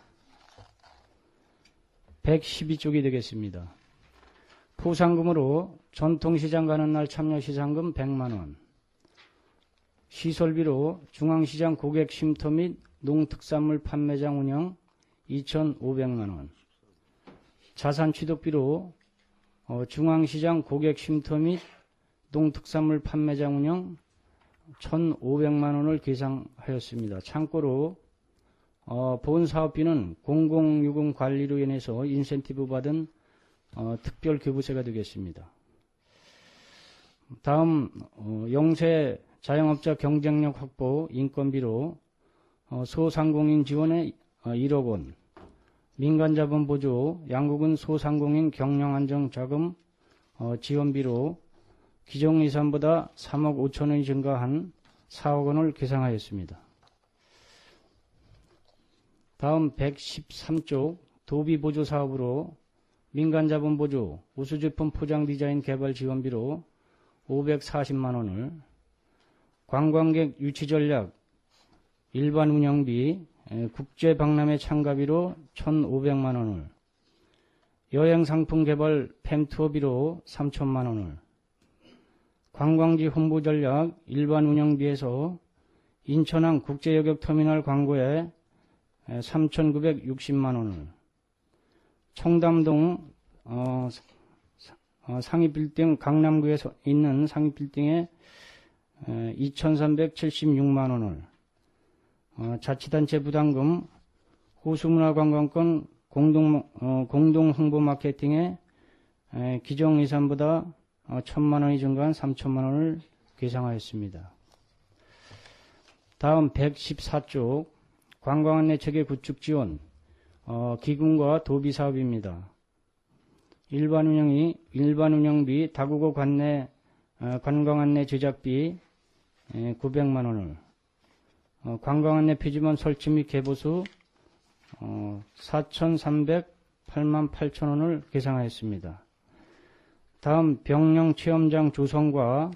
112쪽이 되겠습니다. 포상금으로 전통시장 가는 날 참여시상금 100만 원, 시설비로 중앙시장 고객 쉼터 및 농특산물 판매장 운영 2,500만 원, 자산 취득비로 중앙시장 고객 쉼터 및 농특산물 판매장 운영 1,500만 원을 계상하였습니다. 참고로 본 사업비는 공공유금 관리로 인해서 인센티브 받은 특별 교부세가 되겠습니다. 다음 영세 자영업자 경쟁력 확보 인건비로 소상공인 지원에 1억 원, 민간자본 보조 양국은 소상공인 경영안정자금 지원비로 기존 예산보다 3억 5천 원이 증가한 4억 원을 계상하였습니다. 다음 113쪽 도비보조 사업으로 민간자본 보조 우수제품 포장 디자인 개발 지원비로 540만 원을, 관광객 유치 전략 일반 운영비, 국제 박람회 참가비로 1,500만 원을, 여행 상품 개발 팸투어비로 3천만 원을, 관광지 홍보 전략 일반 운영비에서 인천항 국제여객터미널 광고에 3,960만 원을, 청담동 상입빌딩 강남구에 있는 상입빌딩에 2,376만 원을, 자치단체 부담금 호수문화관광권 공동 홍보 마케팅에 기존 예산보다 1,000만 원이 증가한 3천만 원을 계상하였습니다. 다음 114쪽 관광안내 체계 구축 지원 기금과 도비 사업입니다. 일반 운영비 다국어 관광안내 제작비 900만 원을, 관광안내 표지문 설치 및 개보수 4,308만 8천 원을 계상하였습니다. 다음 병영 체험장 조성과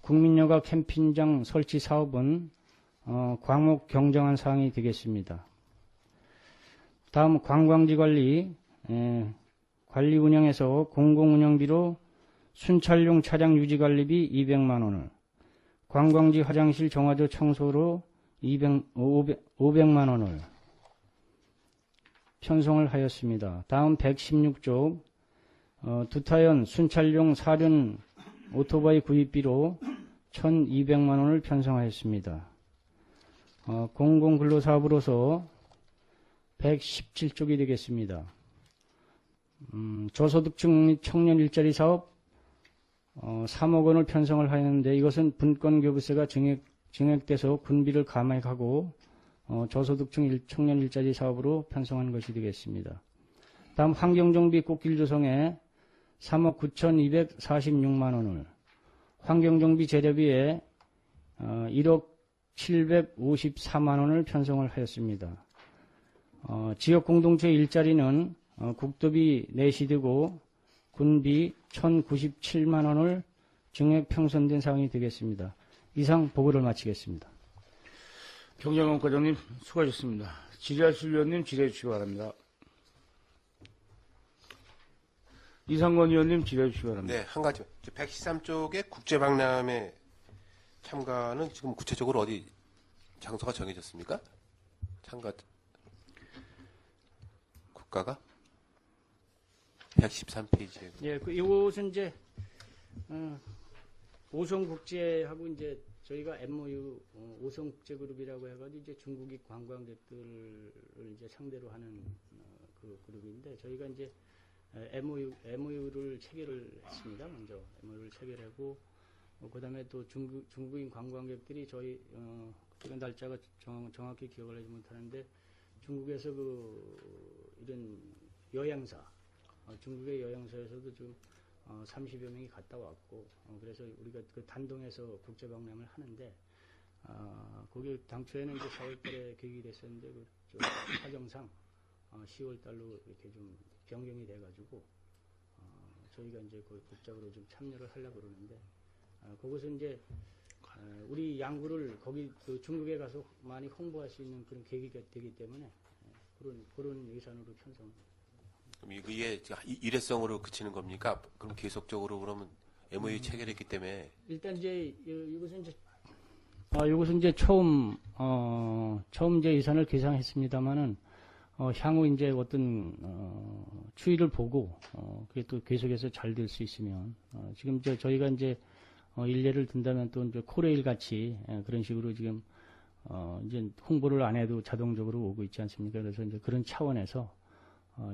국민여가 캠핑장 설치 사업은 과목 경정한 사항이 되겠습니다. 다음 관광지 관리 운영에서 공공운영비로 순찰용 차량 유지관리비 200만 원을, 관광지 화장실 정화조 청소로 500만 원을 편성을 하였습니다. 다음 116쪽 두타연 순찰용 사륜 오토바이 구입비로 1,200만 원을 편성하였습니다. 공공근로사업으로서 117쪽이 되겠습니다. 저소득층 및 청년 일자리 사업 3억 원을 편성을 하였는데 이것은 분권교부세가 증액돼서 군비를 감액하고 저소득층 청년 일자리 사업으로 편성한 것이 되겠습니다. 다음 환경정비 꽃길 조성에 3억 9,246만 원을, 환경정비 재료비에 1억 754만 원을 편성을 하였습니다. 지역공동체 일자리는 국도비 내시되고 군비 1,097만 원을 증액 평선된 사항이 되겠습니다. 이상 보고를 마치겠습니다. 경정원 과장님 수고하셨습니다. 질의하실 위원님 질의해 주시기 바랍니다. 이상건 의원님 질의해 주시기 바랍니다. 네, 한 가지. 113쪽의 국제박람회 참가는 지금 구체적으로 어디 장소가 정해졌습니까? 참가 국가가? 113페이지에. 예, 이것은 이제 오성국제하고 이제 저희가 MOU 오성국제그룹이라고 해가지고 이제 중국인 관광객들을 이제 상대로 하는 그 그룹인데 저희가 이제 MOU를 체결을 했습니다. 먼저 MOU를 체결하고 그다음에 또 중국인 관광객들이 저희 그 날짜가 정확히 기억을 하지 못하는데 중국에서 이런 여행사 중국의 여행사에서도 좀 30여 명이 갔다 왔고 그래서 우리가 그 단동에서 국제박람회를 하는데 거기 당초에는 이제 4월달에 계획이 됐었는데 그 사정상 10월달로 이렇게 좀 변경이 돼가지고 저희가 이제 그 국적으로 좀 참여를 하려고 그러는데 그것은 이제 우리 양구를 거기 그 중국에 가서 많이 홍보할 수 있는 그런 계기가 되기 때문에 그런 예산으로 편성. 그럼 이게 일회성으로 그치는 겁니까? 그럼 계속적으로 그러면 MOU 체결했기 때문에 일단 이제 이것은 이제 처음 이제 예산을 계상했습니다만은 향후 이제 어떤 추이를 보고 그게 또 계속해서 잘 될 수 있으면 지금 저희가 이제 일례를 든다면 또 이제 코레일 같이 그런 식으로 지금 이제 홍보를 안 해도 자동적으로 오고 있지 않습니까? 그래서 이제 그런 차원에서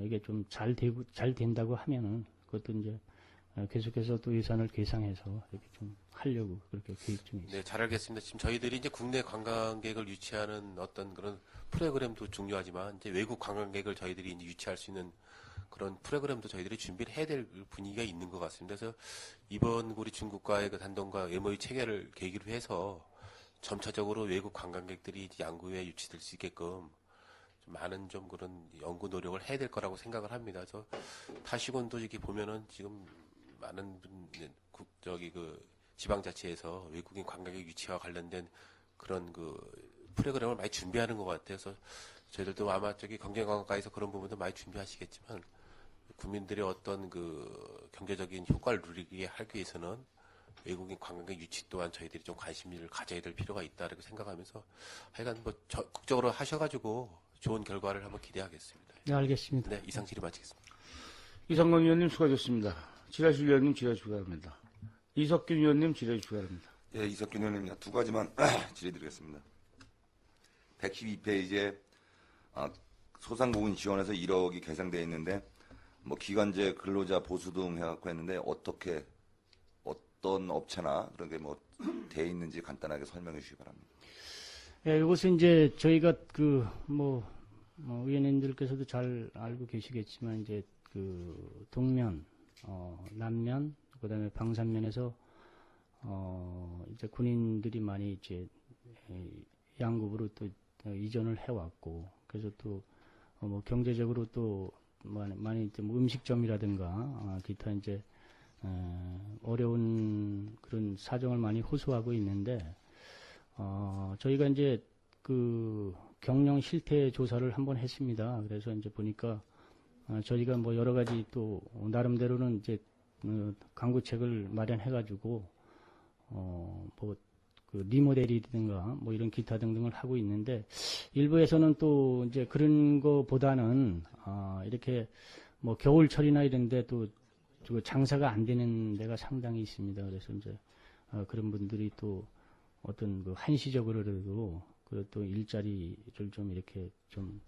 이게 좀 잘 된다고 하면은 그것도 이제 계속해서 또 예산을 계상해서 이렇게 좀 하려고 그렇게 계획 중에 있습니다. 네, 잘 알겠습니다. 지금 저희들이 이제 국내 관광객을 유치하는 어떤 그런 프로그램도 중요하지만 이제 외국 관광객을 저희들이 이제 유치할 수 있는 그런 프로그램도 저희들이 준비를 해야 될 분위기가 있는 것 같습니다. 그래서 이번 우리 중국과의 그 단동과 MOU 체결을 계기로 해서 점차적으로 외국 관광객들이 양구에 유치될 수 있게끔 좀 많은 좀 그런 연구 노력을 해야 될 거라고 생각을 합니다. 그래서 타시곤도 이렇게 보면은 지금 많은 그 지방자치에서 외국인 관광객 유치와 관련된 그런 그 프로그램을 많이 준비하는 것 같아요. 그래서 저희들도 아마 저기 경제관광가에서 그런 부분도 많이 준비하시겠지만 국민들의 어떤 그 경제적인 효과를 누리게 하기 위해서는 외국인 관광객 유치 또한 저희들이 좀 관심을 가져야 될 필요가 있다고 생각하면서 하여간 뭐 적극적으로 하셔가지고 좋은 결과를 한번 기대하겠습니다. 네, 알겠습니다. 네, 이상 질의 마치겠습니다. 이상건 의원님 수고하셨습니다. 지라실 의원님 질의 주시기 바랍니다. 이석균 의원님 질의 주시기 바랍니다. 예, 이석균 의원님 두 가지만 질의드리겠습니다. 112페이지에 소상공인 지원에서 1억이 계산되어 있는데 뭐 기간제 근로자 보수 등 해갖고 했는데 어떻게 어떤 업체나 그런 게 뭐 돼 있는지 간단하게 설명해 주시기 바랍니다. 예, 이것은 이제 저희가 의원님들께서도 잘 알고 계시겠지만 이제 그 동면, 남면, 그다음에 방산면에서 이제 군인들이 많이 이제 양국으로 또 이전을 해왔고, 그래서 또 뭐 경제적으로 또 많이 이제 뭐 음식점이라든가 기타 이제 어려운 그런 사정을 많이 호소하고 있는데, 저희가 이제 그 경영 실태 조사를 한번 했습니다. 그래서 이제 보니까 저희가 뭐 여러 가지 또 나름대로는 이제 광고책을 마련해가지고 뭐 그 리모델이든가 뭐 이런 기타 등등을 하고 있는데, 일부에서는 또 이제 그런 거보다는 이렇게 뭐 겨울철이나 이런데 또 장사가 안 되는 데가 상당히 있습니다. 그래서 이제 그런 분들이 또 어떤 그 한시적으로라도 또 일자리를 좀 이렇게 좀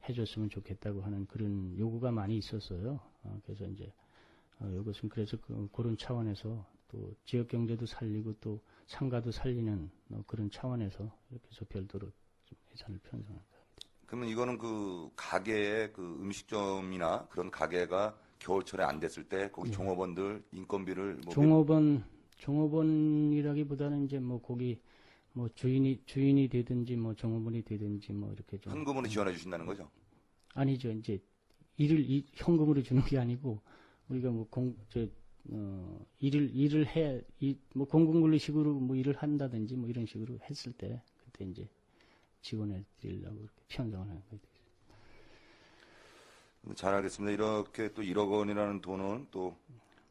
해줬으면 좋겠다고 하는 그런 요구가 많이 있었어요. 그래서 이제 이것은 그래서 그런 차원에서 또 지역 경제도 살리고 또 상가도 살리는 그런 차원에서 이렇게 해서 별도로 좀 예산을 편성합니다. 그러면 이거는 그 가게의 그 음식점이나 그런 가게가 겨울철에 안 됐을 때 거기 종업원들 인건비를 뭐 종업원이라기보다는 이제 뭐 거기 뭐 주인이 되든지 뭐 종업원이 되든지 뭐 이렇게 좀 현금으로 지원해 주신다는 거죠? 아니죠. 이제 일을 현금으로 주는 게 아니고 우리가 뭐 일을 뭐 공공근로식으로 뭐 일을 한다든지 뭐 이런 식으로 했을 때 그때 이제 지원해 드리려고 이렇게 편성을 하는 거예요. 잘 알겠습니다. 이렇게 또 1억 원이라는 돈은 또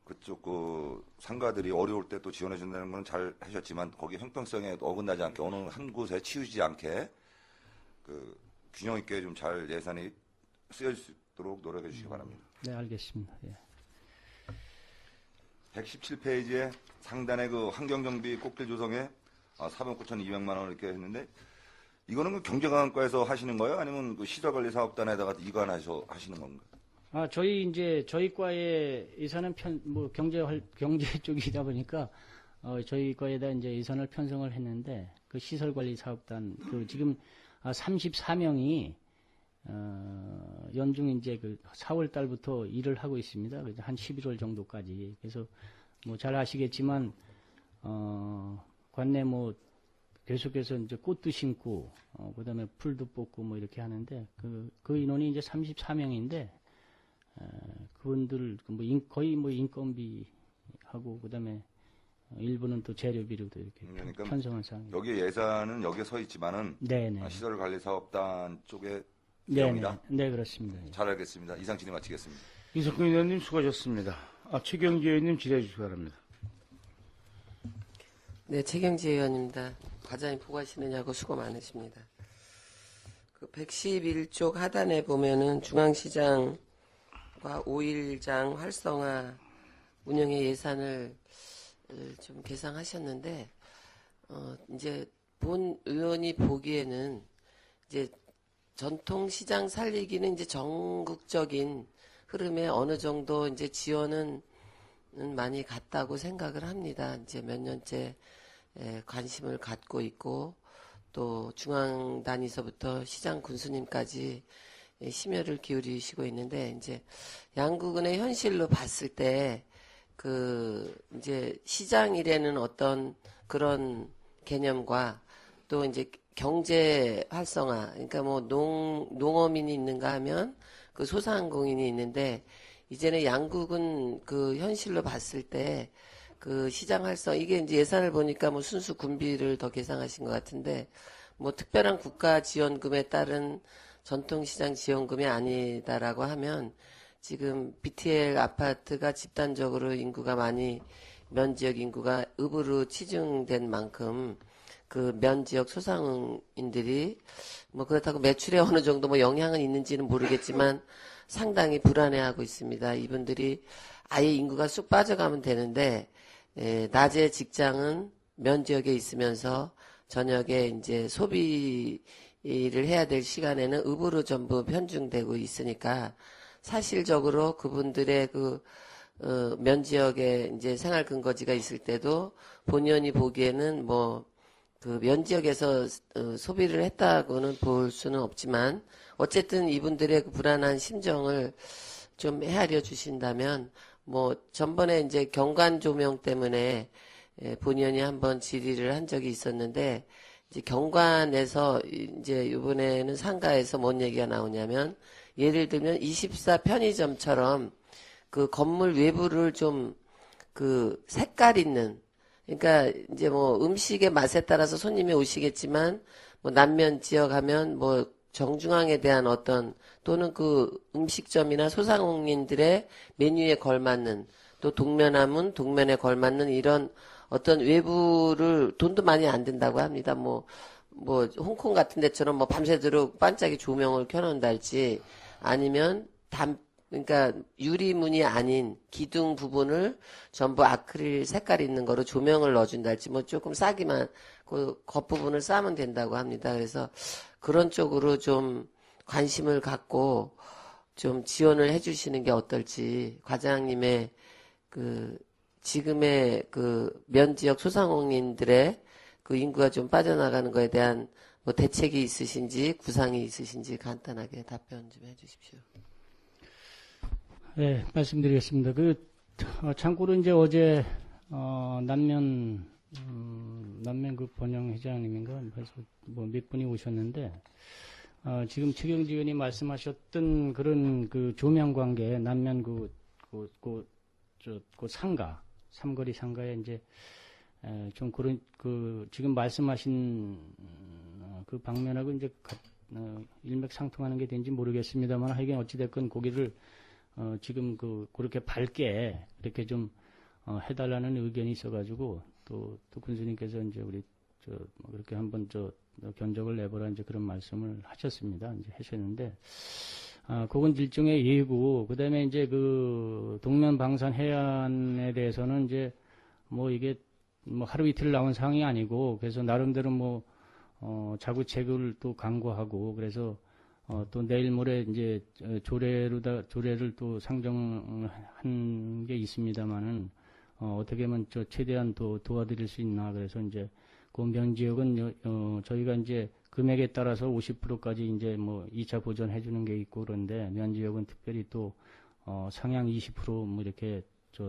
그쪽 그 상가들이 어려울 때 또 지원해 준다는 건 잘 하셨지만 거기 형평성에 어긋나지 않게 어느 한 곳에 치우지 않게 그 균형 있게 좀 잘 예산이 쓰여질 수 있도록 노력해 주시기 바랍니다. 네, 알겠습니다. 예. 117페이지에 상단에 그 환경정비 꼭대기 조성에 4억 9,200만 원 이렇게 했는데 이거는 그 경제관광과에서 하시는 거예요? 아니면 그 시설관리사업단에다가 이관하셔 하시는 건가요? 저희 과의 예산은 경제 쪽이다 보니까 저희 과에다 이제 예산을 편성을 했는데 그 시설관리사업단 지금 34명이 연중 이제 그 4월 달부터 일을 하고 있습니다. 그래서 한 11월 정도까지. 그래서 뭐 잘 아시겠지만 관내 뭐 계속해서 이제 꽃도 심고 그다음에 풀도 뽑고 뭐 이렇게 하는데 그 인원이 이제 34명인데 그분들 거의 뭐 인건비하고 그다음에 일부는 또 재료비로도 이렇게 그러니까 편성한 상황. 여기 예산은 여기에 서 있지만은 시설관리사업단 쪽에 내용이다. 네, 그렇습니다. 잘 알겠습니다. 이상 진행 마치겠습니다. 이석균 의원님 수고하셨습니다. 최경지 의원님 질의해 주시기 바랍니다. 네, 최경지 의원입니다. 과장님 보고하시느냐고 수고 많으십니다. 그 111쪽 하단에 보면은 중앙시장과 5일장 활성화 운영의 예산을 좀 계상하셨는데, 이제 본 의원이 보기에는 이제 전통시장 살리기는 이제 전국적인 흐름에 어느 정도 이제 지원은 많이 갔다고 생각을 합니다. 이제 몇 년째 관심을 갖고 있고 또 중앙 단위서부터 시장 군수님까지 심혈을 기울이시고 있는데 이제 양구군의 현실로 봤을 때 이제 시장이라는 어떤 그런 개념과 또 이제 경제 활성화, 그러니까 뭐 농어민이 있는가 하면 그 소상공인이 있는데 이제는 양국은 그 현실로 봤을 때 그 시장 활성 이게 이제 예산을 보니까 뭐 순수 군비를 더 계상하신 것 같은데 뭐 특별한 국가 지원금에 따른 전통시장 지원금이 아니다라고 하면 지금 BTL 아파트가 집단적으로 인구가 많이 면지역 인구가 읍으로 치중된 만큼 그 면지역 소상인들이 뭐 그렇다고 매출에 어느 정도 뭐 영향은 있는지는 모르겠지만 상당히 불안해하고 있습니다. 이분들이 아예 인구가 쑥 빠져가면 되는데 낮에 직장은 면지역에 있으면서 저녁에 이제 소비를 해야 될 시간에는 읍으로 전부 편중되고 있으니까 사실적으로 그분들의 그 면지역에 이제 생활 근거지가 있을 때도 본연이 보기에는 뭐 그 면지역에서 소비를 했다고는 볼 수는 없지만 어쨌든 이분들의 그 불안한 심정을 좀 헤아려 주신다면 뭐 전번에 이제 경관 조명 때문에 본연이 한번 질의를 한 적이 있었는데 이제 경관에서 이제 이번에는 상가에서 뭔 얘기가 나오냐면 예를 들면 24 편의점처럼 그 건물 외부를 좀 그 색깔 있는 그러니까 이제 뭐 음식의 맛에 따라서 손님이 오시겠지만 뭐 남면 지역 하면 뭐 정중앙에 대한 어떤 또는 그 음식점이나 소상공인들의 메뉴에 걸맞는 또 동면하면 동면에 걸맞는 이런 어떤 외부를 돈도 많이 안 든다고 합니다. 뭐 홍콩 같은 데처럼 뭐 밤새도록 반짝이 조명을 켜놓는달지 아니면 그러니까 유리문이 아닌 기둥 부분을 전부 아크릴 색깔 있는 거로 조명을 넣어준달지 뭐 조금 싸기만 그 겉부분을 싸면 된다고 합니다. 그래서 그런 쪽으로 좀 관심을 갖고 좀 지원을 해주시는 게 어떨지 과장님의 그 지금의 그 면지역 소상공인들의 그 인구가 좀 빠져나가는 거에 대한 뭐 대책이 있으신지 구상이 있으신지 간단하게 답변 좀 해주십시오. 네, 말씀드리겠습니다. 참고로 이제 어제, 남면 그 번영 회장님인가, 그래서 뭐 몇 분이 오셨는데, 지금 최경지 의원이 말씀하셨던 그런 그 조명 관계, 남면 상가, 삼거리 상가에 이제, 좀 그런, 지금 말씀하신 그 방면하고 이제, 일맥상통하는 게 된지 모르겠습니다만, 하여간 어찌됐건 고기를 지금 그렇게 밝게 이렇게 좀 해달라는 의견이 있어가지고 또 군수님께서 이제 우리 그렇게 한번 견적을 내보라 이제 그런 말씀을 하셨습니다. 이제 하셨는데 그건 일종의 예고. 그다음에 이제 그 동면 방산 해안에 대해서는 이제 뭐 이게 뭐 하루 이틀 나온 상황이 아니고 그래서 나름대로 뭐 자구책을 또 강구하고 그래서 또 내일 모레 이제 조례를 또 상정한 게 있습니다만은 어떻게 하면 최대한 도와드릴 수 있나 그래서 이제 그 면지역은 저희가 이제 금액에 따라서 50%까지 이제 뭐 2차 보전해 주는 게 있고 그런데 면지역은 특별히 또 상향 20% 이렇게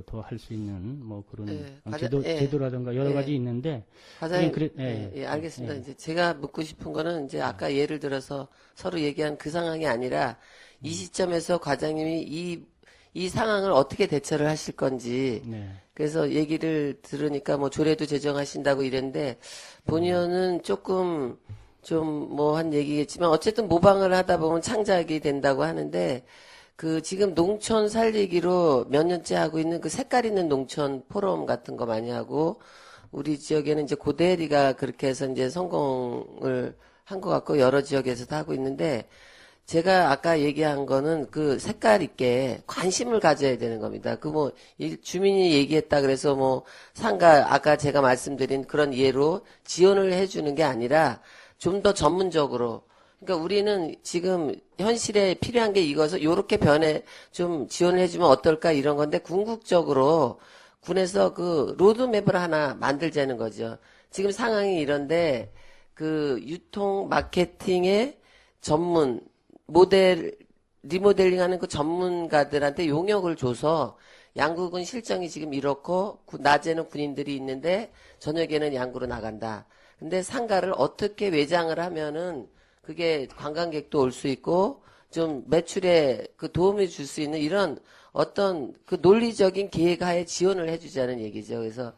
더 할 수 있는 뭐 그런 제도라든가 여러 가지 있는데 과장님, 알겠습니다. 이제 제가 묻고 싶은 거는 이제 아까 예를 들어서 서로 얘기한 그 상황이 아니라 이 시점에서 과장님이 이 상황을 어떻게 대처를 하실 건지 그래서 얘기를 들으니까 뭐 조례도 제정하신다고 이랬는데 본의원은 조금 좀 뭐 한 얘기겠지만 어쨌든 모방을 하다 보면 창작이 된다고 하는데 지금 농촌 살리기로 몇 년째 하고 있는 그 색깔 있는 농촌 포럼 같은 거 많이 하고, 우리 지역에는 이제 고대리가 그렇게 해서 이제 성공을 한 것 같고, 여러 지역에서도 하고 있는데, 제가 아까 얘기한 거는 그 색깔 있게 관심을 가져야 되는 겁니다. 주민이 얘기했다 그래서 뭐 상가, 아까 제가 말씀드린 그런 예로 지원을 해주는 게 아니라 좀 더 전문적으로, 그러니까 우리는 지금 현실에 필요한 게 이거서 요렇게 좀 지원을 해주면 어떨까 이런 건데 궁극적으로 군에서 그 로드맵을 하나 만들자는 거죠. 지금 상황이 이런데 유통 마케팅의 전문 리모델링하는 그 전문가들한테 용역을 줘서 양구군 실정이 지금 이렇고 낮에는 군인들이 있는데 저녁에는 양구로 나간다. 근데 상가를 어떻게 외장을 하면은 그게 관광객도 올 수 있고 좀 매출에 도움을 줄 수 있는 이런 어떤 그 논리적인 계획하에 지원을 해주자는 얘기죠. 그래서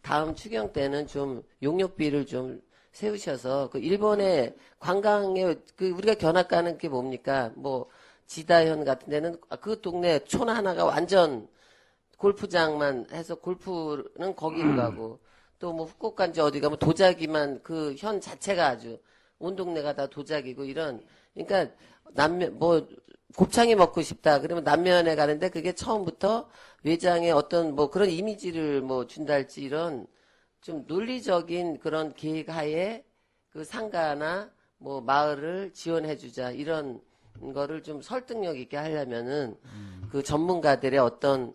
다음 추경 때는 좀 용역비를 좀 세우셔서 그 일본의 관광에 그 우리가 견학 가는 게 뭡니까? 뭐 지다현 같은 데는 그 동네 촌 하나가 완전 골프장만 해서 골프는 거기로 가고 또 뭐 후쿠오카인지 어디 가면 도자기만 그 현 자체가 아주 온 동네가 다 도자기고 이런 그러니까 남면 뭐 곱창이 먹고 싶다 그러면 남면에 가는데 그게 처음부터 외장에 어떤 뭐 그런 이미지를 뭐 준다 할지 이런 좀 논리적인 그런 계획하에 그 상가나 뭐 마을을 지원해주자 이런 거를 좀 설득력 있게 하려면은 그 전문가들의 어떤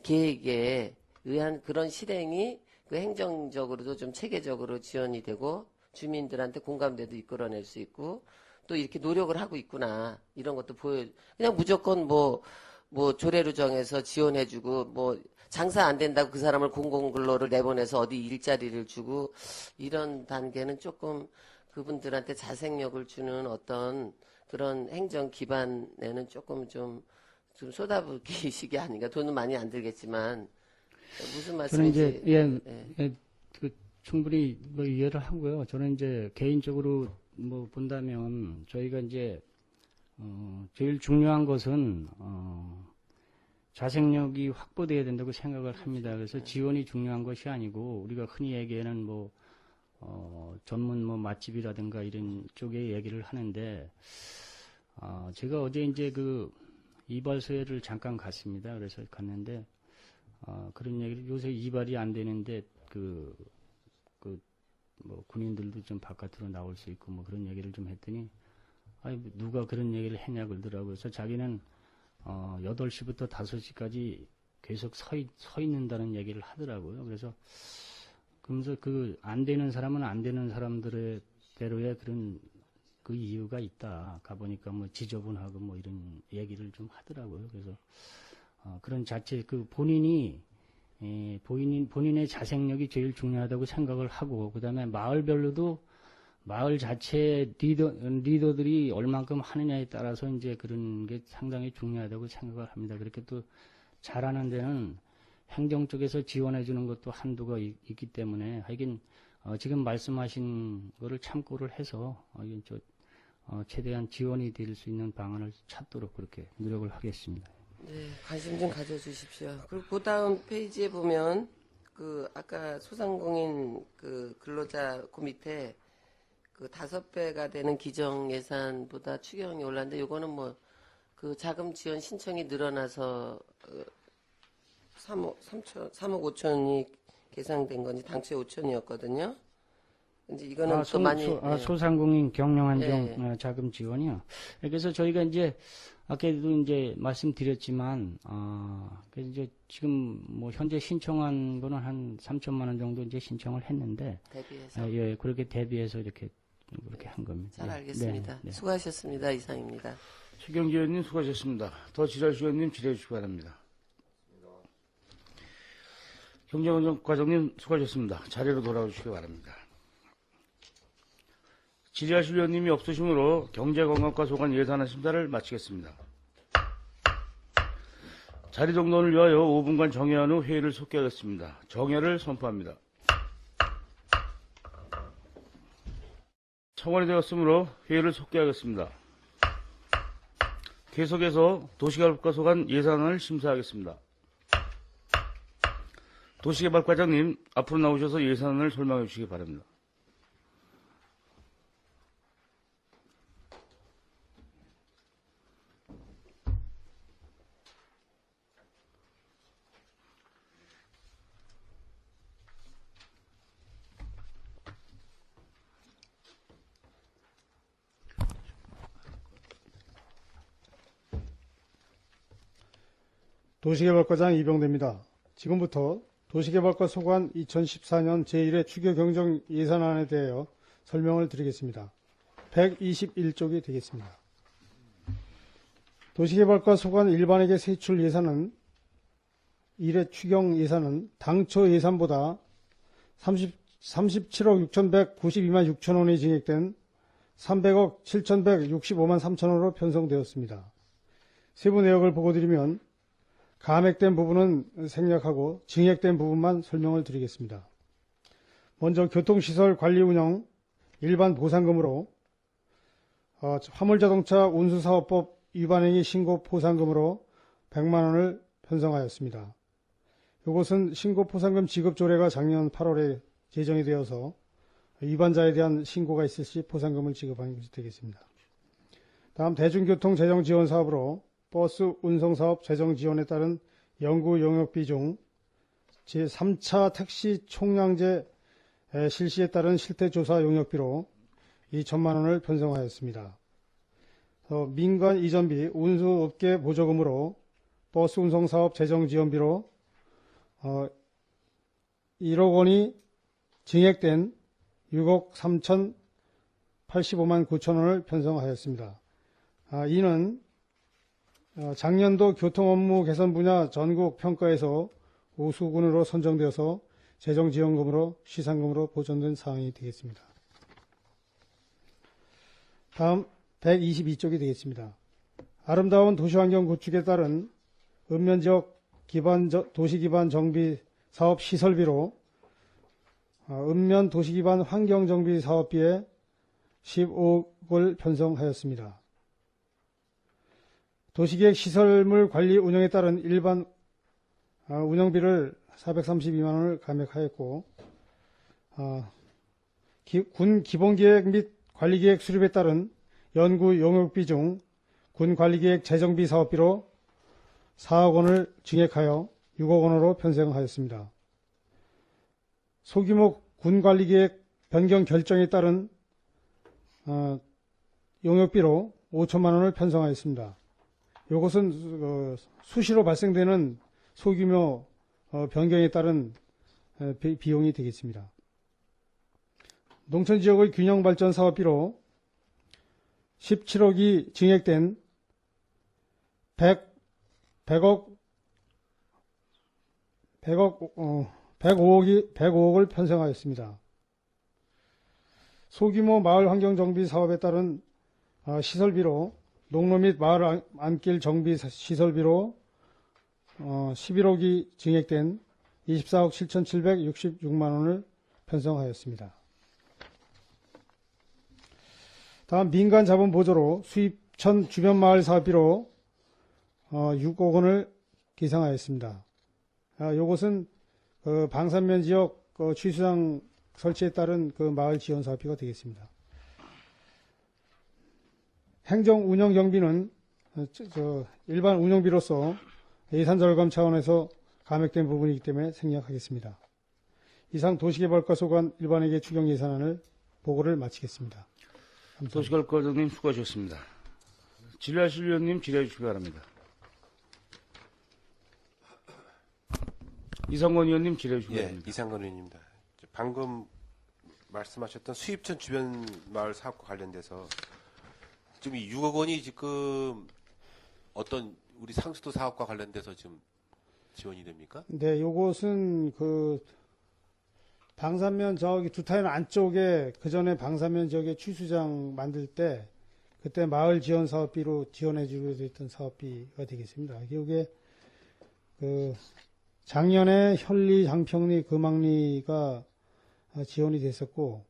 계획에 의한 그런 실행이 그 행정적으로도 좀 체계적으로 지원이 되고 주민들한테 공감대도 이끌어낼 수 있고 또 이렇게 노력을 하고 있구나 이런 것도 그냥 무조건 뭐 조례로 정해서 지원해주고 뭐 장사 안 된다고 그 사람을 공공근로를 내보내서 어디 일자리를 주고 이런 단계는 조금 그분들한테 자생력을 주는 어떤 그런 행정 기반에는 조금 좀 쏟아붓기식이 아닌가. 돈은 많이 안 들겠지만 무슨 저는 말씀인지. 이제 그 충분히 뭐 이해를 하고요. 저는 이제 개인적으로 뭐 본다면 저희가 이제 제일 중요한 것은 자생력이 확보돼야 된다고 생각을 합니다. 그래서 지원이 중요한 것이 아니고 우리가 흔히 얘기하는 뭐 전문 뭐 맛집이라든가 이런 쪽의 얘기를 하는데 제가 어제 이제 그 이발소에를 잠깐 갔습니다. 그래서 갔는데 그런 얘기를 요새 이발이 안 되는데 뭐 군인들도 좀 바깥으로 나올 수 있고 뭐 그런 얘기를 좀 했더니 아니 누가 그런 얘기를 했냐 그러더라고요. 그래서 자기는 8시부터 5시까지 계속 서 있는다는 얘기를 하더라고요. 그래서 그러면서 그 안 되는 사람은 안 되는 사람들의 대로의 그런 그 이유가 있다. 가보니까 뭐 지저분하고 뭐 이런 얘기를 좀 하더라고요. 그래서 그런 자체 그 본인의 자생력이 제일 중요하다고 생각을 하고 그다음에 마을별로도 마을 자체 리더들이 얼만큼 하느냐에 따라서 이제 그런 게 상당히 중요하다고 생각을 합니다. 그렇게 또 잘하는 데는 행정 쪽에서 지원해 주는 것도 한도가 있기 때문에 하여간 지금 말씀하신 거를 참고를 해서 최대한 지원이 될 수 있는 방안을 찾도록 그렇게 노력을 하겠습니다. 네, 관심 좀 가져주십시오. 그리고 그 다음 페이지에 보면 그 아까 소상공인 그 근로자 그 밑에 그 5배가 되는 기정 예산보다 추경이 올랐는데 요거는 뭐 그 자금 지원 신청이 늘어나서 3억 5천이 계상된 건지 당초에 5천이었거든요. 이제 이거는 또 많이 소상공인 경영안정 네. 자금 지원이요. 그래서 저희가 이제 아까도 이제 말씀드렸지만 그래서 이제 지금 뭐 현재 신청한 거는 한 3천만 원 정도 이제 신청을 했는데 대비해서 예, 그렇게 대비해서 이렇게 그렇게 한 겁니다. 잘 알겠습니다. 네, 네. 수고하셨습니다. 이상입니다. 최경지 의원님 수고하셨습니다. 더 지랄 의원님 질의해 주시기 바랍니다. 경제원정 과장님 수고하셨습니다. 자리로 돌아오시기 바랍니다. 질의하실 의원님이 없으시므로 경제건강과 소관 예산안 심사를 마치겠습니다. 자리 정돈을 위하여 5분간 정회한 후 회의를 속개하겠습니다. 정회를 선포합니다. 청원이 되었으므로 회의를 속개하겠습니다. 계속해서 도시개발과 소관 예산안을 심사하겠습니다. 도시개발과장님 앞으로 나오셔서 예산안을 설명해 주시기 바랍니다. 도시개발과장 이병대입니다. 지금부터 도시개발과 소관 2014년 제1회 추경경정 예산안에 대하여 설명을 드리겠습니다. 121쪽이 되겠습니다. 도시개발과 소관 일반회계 세출 예산은 1회 추경 예산은 당초 예산보다 37억 6,192만 6천 원이 증액된 300억 7,165만 3천 원으로 편성되었습니다. 세부 내역을 보고 드리면 감액된 부분은 생략하고 증액된 부분만 설명을 드리겠습니다. 먼저 교통시설 관리 운영 일반 보상금으로 화물자동차 운수사업법 위반행위 신고 포상금으로 100만 원을 편성하였습니다. 이것은 신고 포상금 지급 조례가 작년 8월에 제정이 되어서 위반자에 대한 신고가 있을 시 포상금을 지급하는 것이 되겠습니다. 다음 대중교통 재정 지원 사업으로 버스 운송 사업 재정 지원에 따른 연구 용역비 중 제3차 택시 총량제 실시에 따른 실태조사 용역비로 2천만 원을 편성하였습니다. 민간 이전비 운수업계 보조금으로 버스 운송 사업 재정 지원비로 1억 원이 증액된 6억 3,085만 9천 원을 편성하였습니다. 이는 작년도 교통업무 개선 분야 전국 평가에서 우수군으로 선정되어서 재정지원금으로 시상금으로 보존된 사항이 되겠습니다. 다음 122쪽이 되겠습니다. 아름다운 도시환경 구축에 따른 읍면지역 도시기반 정비 사업 시설비로 읍면 도시기반 환경정비 사업비에 15억을 편성하였습니다. 도시계획 시설물 관리 운영에 따른 일반 운영비를 432만 원을 감액하였고 군 기본계획 및 관리계획 수립에 따른 연구 용역비 중 군 관리계획 재정비 사업비로 4억 원을 증액하여 6억 원으로 편성하였습니다. 소규모 군 관리계획 변경 결정에 따른 용역비로 5천만 원을 편성하였습니다. 이것은 수시로 발생되는 소규모 변경에 따른 비용이 되겠습니다. 농촌지역의 균형발전 사업비로 17억이 증액된 105억을 편성하였습니다. 소규모 마을 환경정비 사업에 따른 시설비로 농로 및 마을 안길 정비 시설비로 11억이 증액된 24억 7,766만 원을 편성하였습니다. 다음 민간 자본 보조로 수입천 주변 마을 사업비로 6억 원을 기상하였습니다. 이것은 방산면 지역 취수장 설치에 따른 마을 지원 사업비가 되겠습니다. 행정 운영 경비는 일반 운영비로서 예산 절감 차원에서 감액된 부분이기 때문에 생략하겠습니다. 이상 도시개발과 소관 일반회계 추경 예산안을 보고를 마치겠습니다. 도시개발과장님 수고하셨습니다. 질의하실 위원님 질의해 주시기 바랍니다. 이상권 의원님 질의해 주시기 바랍니다. 이상권 의원입니다. 방금 말씀하셨던 수입천 주변 마을 사업과 관련돼서 지금 이 6억 원이 지금 어떤 우리 상수도 사업과 관련돼서 지금 지원이 됩니까? 네, 요것은 방산면 저기 두타연 안쪽에 그 전에 방산면 지역에 취수장 만들 때 그때 마을 지원 사업비로 지원해 주기로 했던 사업비가 되겠습니다. 이게 작년에 현리, 장평리, 금왕리가 지원이 됐었고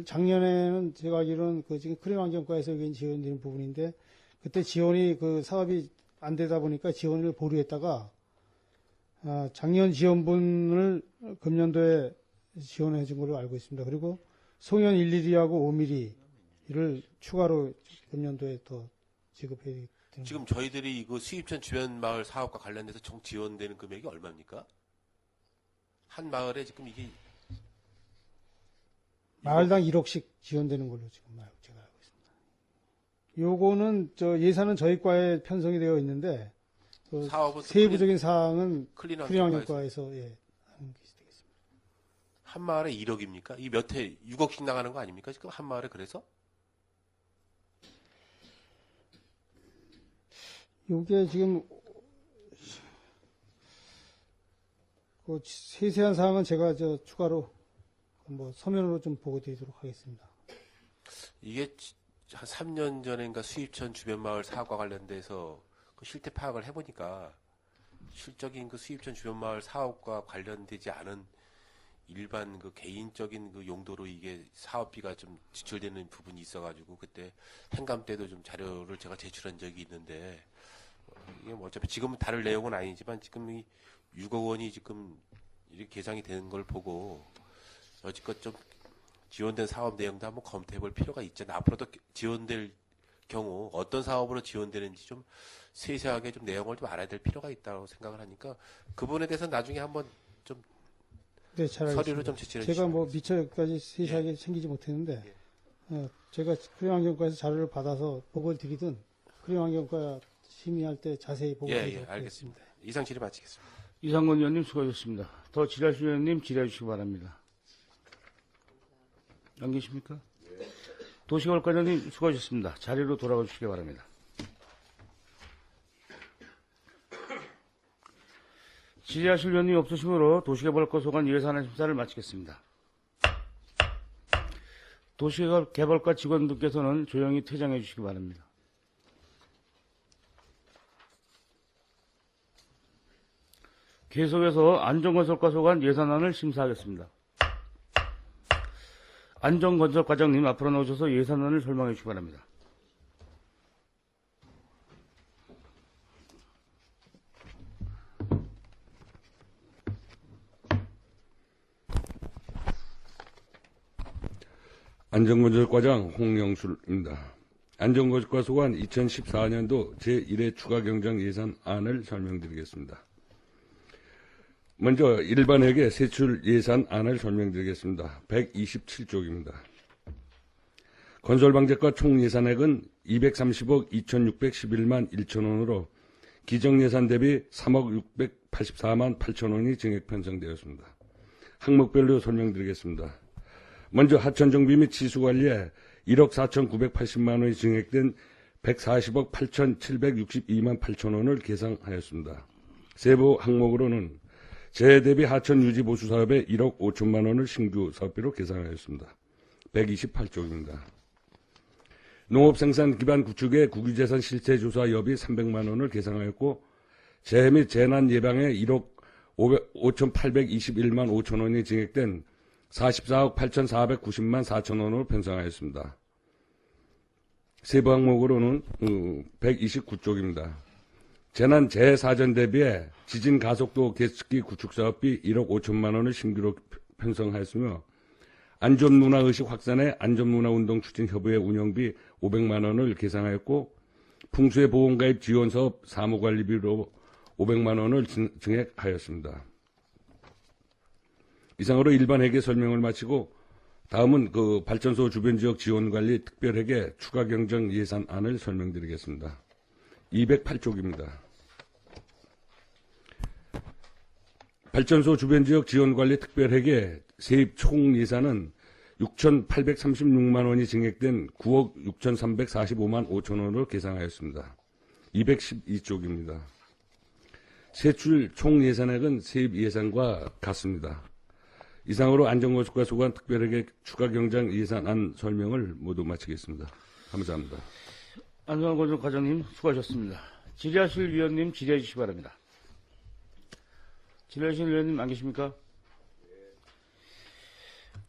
작년에는 제가 알기로는 지금 크림환경과에서 지원되는 부분인데 그때 지원이 사업이 안 되다 보니까 지원을 보류했다가 작년 지원분을 금년도에 지원해 준 걸로 알고 있습니다. 그리고 송현 112하고 5mm를 추가로 금년도에 더 지급해야 되는 지금 저희들이 이거 수입천 주변 마을 사업과 관련돼서 총 지원되는 금액이 얼마입니까? 한 마을에 지금 이게 마을당 1억씩 지원되는 걸로 지금 제가 알고 있습니다. 요거는 예산은 저희 과에 편성이 되어 있는데 사업은 세부적인 사항은 클린환경과에서 하는 것이 되겠습니다. 한 마을에 1억입니까? 이 몇 해 6억씩 나가는 거 아닙니까? 지금 한 마을에 그래서? 요게 지금 세세한 사항은 제가 추가로 서면으로 좀 보고 드리도록 하겠습니다. 이게 한 3년 전인가 수입천 주변 마을 사업과 관련돼서 실태 파악을 해보니까 실적인 그 수입천 주변 마을 사업과 관련되지 않은 일반 그 개인적인 그 용도로 이게 사업비가 좀 지출되는 부분이 있어가지고 그때 행감 때도 좀 자료를 제가 제출한 적이 있는데 이게 뭐 어차피 지금은 다를 내용은 아니지만 지금 이 6억 원이 지금 이렇게 계상이 되는 걸 보고 여지껏 좀 지원된 사업 내용도 한번 검토해 볼 필요가 있잖아. 앞으로도 지원될 경우 어떤 사업으로 지원되는지 좀 세세하게 좀 내용을 좀 알아야 될 필요가 있다고 생각을 하니까 그 부분에 대해서 나중에 한번 좀 네, 잘 알겠습니다. 서류를 좀 제출해 제가 주시면 뭐 미처까지 세세하게 챙기지 못했는데 제가 크림환경과에서 자료를 받아서 보고를 드리든 크림환경과 심의할 때 자세히 보고 예, 드리도록 알겠습니다. 이상 질의 마치겠습니다. 이상권 의원님 수고하셨습니다. 더 질의하실 의원님 질의해 주시기 바랍니다. 안 계십니까? 도시개발과장님 수고하셨습니다. 자리로 돌아가 주시기 바랍니다. 질의하실 의원님이 없으시므로 도시개발과 소관 예산안 심사를 마치겠습니다. 도시개발과 직원분께서는 조용히 퇴장해 주시기 바랍니다. 계속해서 안전건설과 소관 예산안을 심사하겠습니다. 안전건설과장님 앞으로 나오셔서 예산안을 설명해 주시기 바랍니다. 안전건설과장 홍영술입니다. 안전건설과 소관 2014년도 제1회 추가경정 예산안을 설명드리겠습니다. 먼저 일반회계 세출 예산안을 설명드리겠습니다. 127쪽입니다. 건설방재과 총 예산액은 230억 2,611만 1천원으로 기정예산 대비 3억 684만 8천원이 증액 편성되었습니다. 항목별로 설명드리겠습니다. 먼저 하천정비 및 치수관리에 1억 4,980만 원이 증액된 140억 8,762만 8천원을 계상하였습니다. 세부 항목으로는 재해 대비 하천 유지 보수 사업에 1억 5천만 원을 신규 사업비로 계상하였습니다. 128쪽입니다. 농업생산 기반 구축의 국유재산 실태 조사 여비 300만 원을 계상하였고 재해 및 재난 예방에 1억 5,821만 5천 원이 증액된 44억 8,490만 4천 원으로 편성하였습니다. 세부 항목으로는 129쪽입니다. 재난 재해 사전 대비에 지진 가속도 계측기 구축 사업비 1억 5천만 원을 신규로 편성하였으며 안전문화의식 확산에 안전문화운동 추진 협의회 운영비 500만 원을 계상하였고 풍수해 보험가입 지원 사업 사무관리비로 500만 원을 증액하였습니다. 이상으로 일반 회계 설명을 마치고 다음은 그 발전소 주변 지역 지원 관리 특별회계 추가 경정 예산안을 설명드리겠습니다. 208쪽입니다. 발전소 주변 지역 지원 관리 특별회계 세입 총 예산은 6,836만 원이 증액된 9억 6,345만 5천 원으로 계상하였습니다. 212쪽입니다. 세출 총 예산액은 세입 예산과 같습니다. 이상으로 안전건설과 소관 특별회계 추가 경정 예산안 설명을 모두 마치겠습니다. 감사합니다. 안전건설 과장님 수고하셨습니다. 질의하실 위원님 질의해 주시기 바랍니다. 질의하실 위원님 안 계십니까?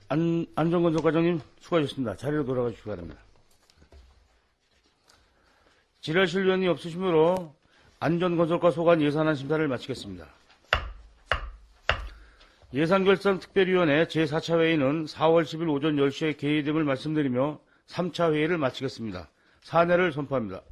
안전건설 과장님 수고하셨습니다. 자리로 돌아가 주시기 바랍니다. 질의하실 위원이 없으시므로 안전건설과 소관 예산안 심사를 마치겠습니다. 예산결산특별위원회 제4차 회의는 4월 10일 오전 10시에 개의됨을 말씀드리며 3차 회의를 마치겠습니다. 사내를 선포합니다.